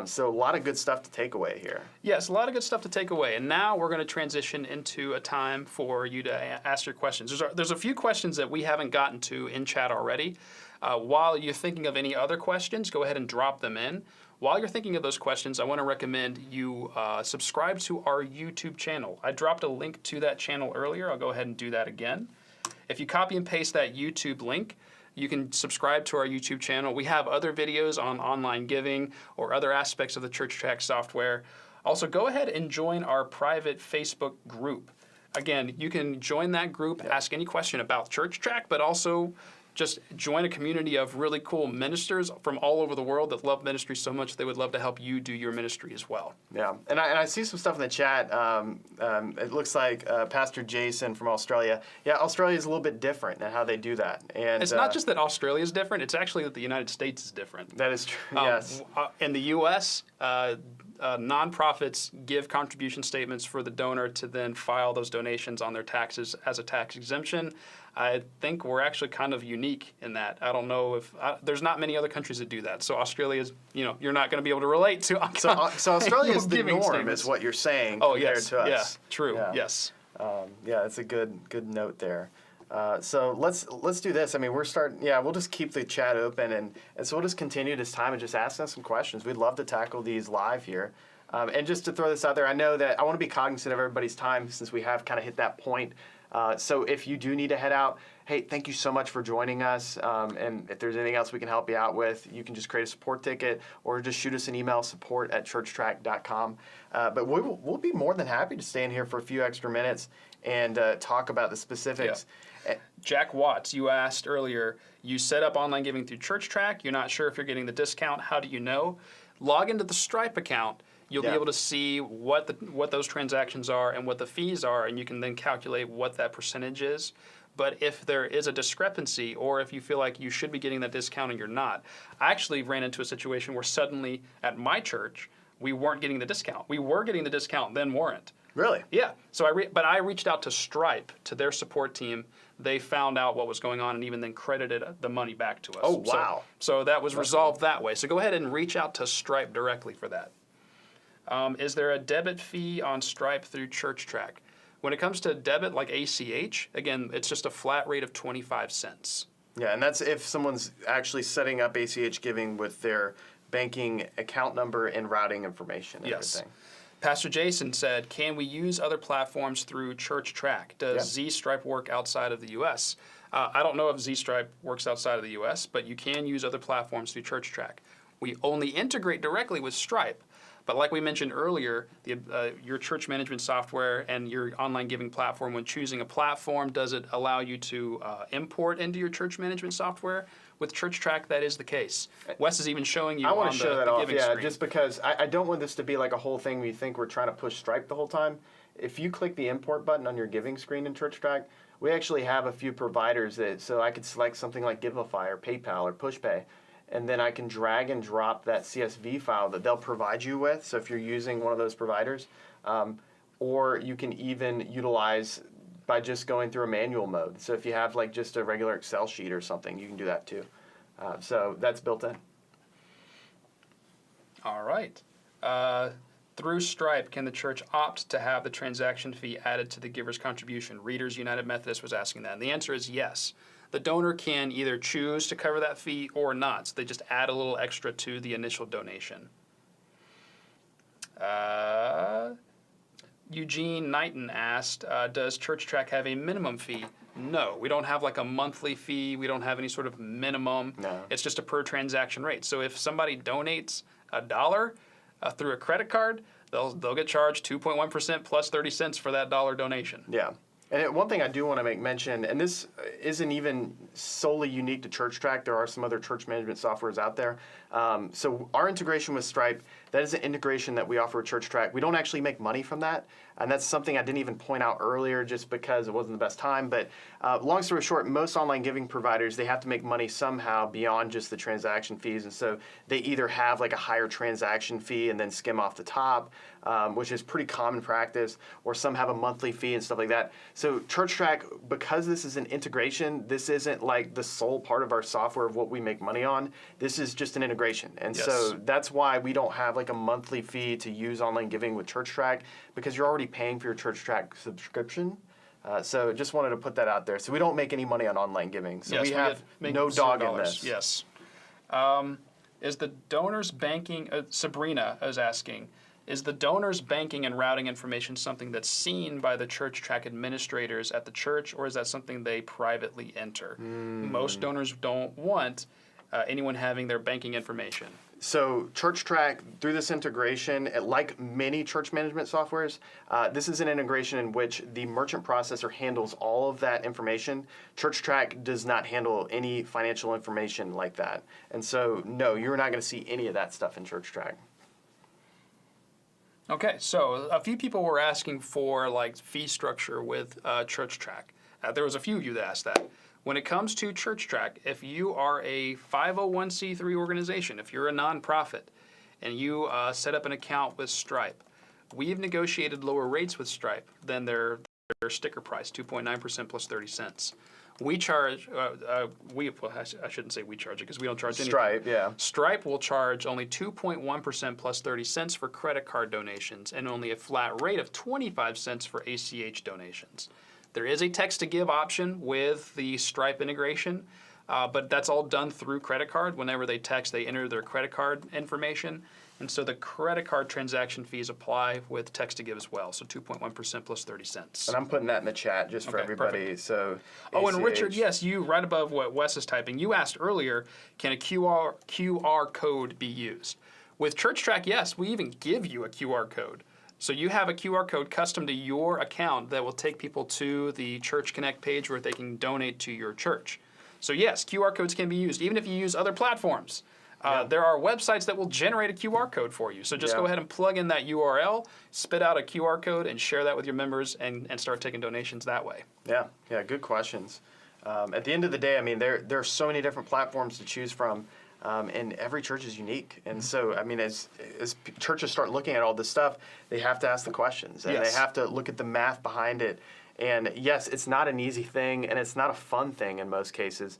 So a lot of good stuff to take away here. Yes, a lot of good stuff to take away. And now we're going to transition into a time for you to ask your questions. There's a few questions that we haven't gotten to in chat already. While you're thinking of any other questions, go ahead and drop them in. While you're thinking of those questions, I want to recommend you subscribe to our YouTube channel. I dropped a link to that channel earlier. I'll go ahead and do that again. If you copy and paste that YouTube link, you can subscribe to our YouTube channel. We have other videos on online giving or other aspects of the ChurchTrac software. Also, go ahead and join our private Facebook group. Again, you can join that group, ask any question about ChurchTrac, but also just join a community of really cool ministers from all over the world that love ministry so much they would love to help you do your ministry as well. Yeah, and I see some stuff in the chat. It looks like Pastor Jason from Australia. Yeah, Australia is a little bit different in how they do that. And it's not just that Australia is different, it's actually that the United States is different. That is true, yes. In the U.S., nonprofits give contribution statements for the donor to then file those donations on their taxes as a tax exemption. I think we're actually kind of unique in that. I don't know if there's not many other countries that do that. So Australia is, you're not going to be able to relate to. So Australia is the norm, statements. Is what you're saying compared to us. Yeah, true. Yeah. Yes. Yeah, that's a good note there. So let's do this. I mean, we're starting. Yeah, we'll just keep the chat open, and so we'll just continue this time and just ask us some questions. We'd love to tackle these live here. And just to throw this out there, I know that I want to be cognizant of everybody's time since we have kind of hit that point. So if you do need to head out, hey, thank you so much for joining us. And if there's anything else we can help you out with, you can just create a support ticket or just shoot us an email, support@churchtrac.com. But we'll be more than happy to stay in here for a few extra minutes and talk about the specifics. Yeah. Jack Watts, you asked earlier, you set up online giving through ChurchTrac. You're not sure if you're getting the discount. How do you know? Log into the Stripe account. You'll be able to see what those transactions are and what the fees are, and you can then calculate what that percentage is. But if there is a discrepancy, or if you feel like you should be getting that discount and you're not, I actually ran into a situation where suddenly at my church we weren't getting the discount. We were getting the discount, then weren't. Really? Yeah. So I reached out to Stripe, to their support team. They found out what was going on and even then credited the money back to us. Oh, wow. So that was resolved that way. So go ahead and reach out to Stripe directly for that. Is there a debit fee on Stripe through ChurchTrac? When it comes to debit like ACH, again, it's just a flat rate of 25 cents. Yeah, and that's if someone's actually setting up ACH giving with their banking account number and routing information and everything. Pastor Jason said, can we use other platforms through ChurchTrac? Does Z-Stripe work outside of the U.S.? I don't know if Z-Stripe works outside of the U.S., but you can use other platforms through ChurchTrac. We only integrate directly with Stripe. But like we mentioned earlier, your church management software and your online giving platform, when choosing a platform, does it allow you to import into your church management software? With ChurchTrac, that is the case. Wes is even showing you on the giving screen. Just because I don't want this to be like a whole thing where you think we're trying to push Stripe the whole time. If you click the import button on your giving screen in ChurchTrac, we actually have a few providers so I could select something like Giveify or PayPal or PushPay. And then I can drag and drop that CSV file that they'll provide you with. So if you're using one of those providers, or you can even utilize by just going through a manual mode. So if you have like just a regular Excel sheet or something, you can do that too. So that's built in. All right. Through Stripe, can the church opt to have the transaction fee added to the giver's contribution? Readers United Methodist was asking that. And the answer is yes. The donor can either choose to cover that fee or not. So they just add a little extra to the initial donation. Eugene Knighton asked, does ChurchTrac have a minimum fee? No, we don't have like a monthly fee. We don't have any sort of minimum. No. It's just a per transaction rate. So if somebody donates $1 through a credit card, they'll get charged 2.1% plus 30 cents for that dollar donation. Yeah. And one thing I do want to make mention, and this isn't even solely unique to ChurchTrac. There are some other church management softwares out there. So our integration with Stripe That is an integration that we offer at ChurchTrac. We don't actually make money from that, and that's something I didn't even point out earlier just because it wasn't the best time. But long story short, most online giving providers, they have to make money somehow beyond just the transaction fees, and so they either have like a higher transaction fee and then skim off the top, which is pretty common practice, or some have a monthly fee and stuff like that. So ChurchTrac, because this is an integration, this isn't like the sole part of our software of what we make money on. This is just an integration. And so that's why we don't have like a monthly fee to use online giving with ChurchTrac, because you're already paying for your ChurchTrac subscription. So just wanted to put that out there. So we don't make any money on online giving. So we have no dog in this. Yes. Is the donors banking, Sabrina is asking, is the donors banking and routing information something that's seen by the ChurchTrac administrators at the church, or is that something they privately enter? Most donors don't want anyone having their banking information. So ChurchTrac, through this integration, like many church management softwares, this is an integration in which the merchant processor handles all of that information. ChurchTrac does not handle any financial information like that. And so, no, you're not going to see any of that stuff in ChurchTrac. Okay, so a few people were asking for like fee structure with ChurchTrac. There was a few of you that asked that. When it comes to ChurchTrac, if you are a 501c3 organization, if you're a nonprofit, and you set up an account with Stripe, we've negotiated lower rates with Stripe than their sticker price, 2.9% plus 30 cents. We charge, I shouldn't say we charge it because we don't charge anything. Stripe, yeah. Stripe will charge only 2.1% plus 30 cents for credit card donations and only a flat rate of 25 cents for ACH donations. There is a text-to-give option with the Stripe integration, but that's all done through credit card. Whenever they text, they enter their credit card information. And so the credit card transaction fees apply with text-to-give as well, so 2.1% plus 30 cents. And I'm putting that in the chat just for everybody. Perfect. So, oh, and Richard, yes, you, right above what Wes is typing, you asked earlier, can a QR code be used? With ChurchTrac, yes, we even give you a QR code. So you have a QR code custom to your account that will take people to the Church Connect page where they can donate to your church. So yes, QR codes can be used, even if you use other platforms. There are websites that will generate a QR code for you. So just go ahead and plug in that URL, spit out a QR code, and share that with your members and start taking donations that way. Yeah, good questions. At the end of the day, I mean, there are so many different platforms to choose from. And every church is unique. And so, I mean, as churches start looking at all this stuff, they have to ask the questions. And they have to look at the math behind it. And yes, it's not an easy thing, and it's not a fun thing in most cases.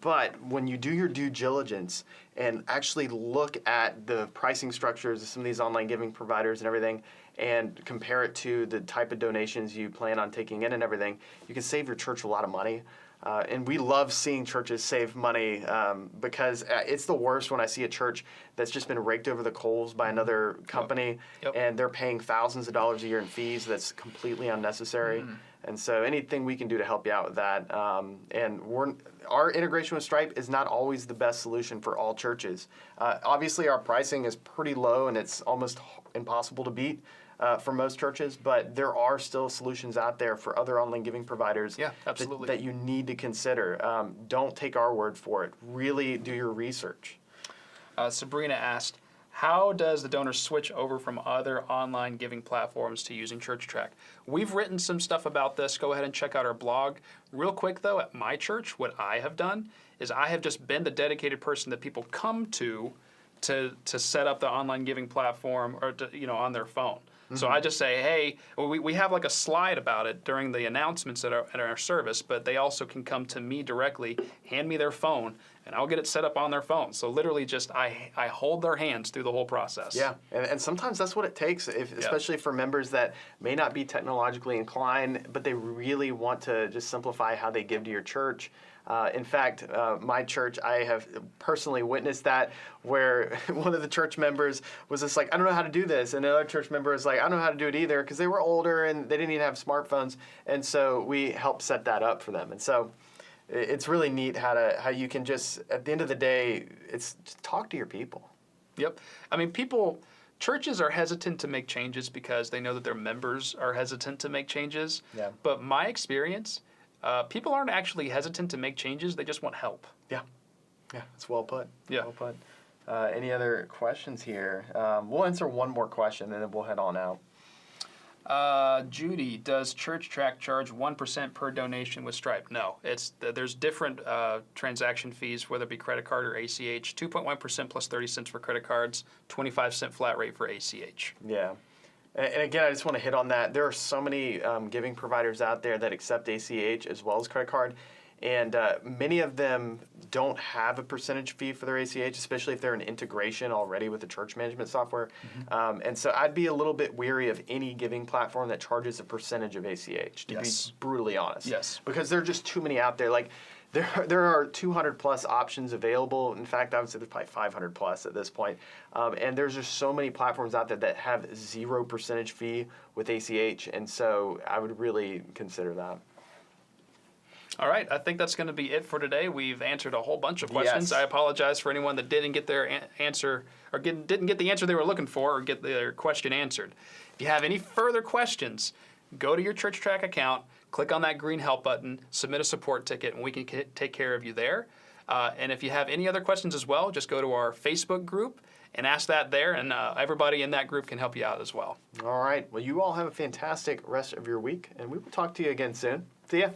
But when you do your due diligence and actually look at the pricing structures of some of these online giving providers and everything, and compare it to the type of donations you plan on taking in and everything, you can save your church a lot of money. And we love seeing churches save money because it's the worst when I see a church that's just been raked over the coals by another company, and they're paying thousands of dollars a year in fees that's completely unnecessary. And so anything we can do to help you out with that. And our integration with Stripe is not always the best solution for all churches. Obviously, our pricing is pretty low, and it's almost impossible to beat. For most churches, but there are still solutions out there for other online giving providers that you need to consider. Don't take our word for it. Really do your research. Sabrina asked, how does the donor switch over from other online giving platforms to using ChurchTrac? We've written some stuff about this. Go ahead and check out our blog. Real quick, though, at my church, what I have done is I have just been the dedicated person that people come to set up the online giving platform or on their phone. So I just say, hey, we have like a slide about it during the announcements at our service, but they also can come to me directly, hand me their phone, and I'll get it set up on their phone. So literally just I hold their hands through the whole process. Yeah, and sometimes that's what it takes, especially for members that may not be technologically inclined, but they really want to just simplify how they give to your church. In fact, my church, I have personally witnessed that where one of the church members was just like, I don't know how to do this. And the other church member was like, I don't know how to do it either, because they were older and they didn't even have smartphones. And so we helped set that up for them. And so it's really neat how you can just, at the end of the day, it's just talk to your people. Yep. I mean, churches are hesitant to make changes because they know that their members are hesitant to make changes. Yeah. But my experience, people aren't actually hesitant to make changes. They just want help. Yeah, it's well put. Yeah. Well put. Any other questions here? We'll answer one more question, and then we'll head on out. Judy, does ChurchTrac charge 1% per donation with Stripe? No, there's different transaction fees, whether it be credit card or ACH. 2.1% plus 30 cents for credit cards, 25-cent flat rate for ACH. Yeah. And again, I just want to hit on that. There are so many giving providers out there that accept ACH as well as credit card. And many of them don't have a percentage fee for their ACH, especially if they're an integration already with the church management software. And so I'd be a little bit weary of any giving platform that charges a percentage of ACH, to be brutally honest. Yes. Because there are just too many out there. Like, there are 200 plus options available. In fact, I would say there's probably 500 plus at this point. And there's just so many platforms out there that have 0% fee with ACH. And so I would really consider that. All right, I think that's going to be it for today. We've answered a whole bunch of questions. Yes. I apologize for anyone that didn't get their answer or didn't get the answer they were looking for or get their question answered. If you have any further questions, go to your ChurchTrac account, click on that green help button, submit a support ticket, and we can take care of you there. And if you have any other questions as well, just go to our Facebook group and ask that there, and everybody in that group can help you out as well. All right. Well, you all have a fantastic rest of your week, and we will talk to you again soon. See ya.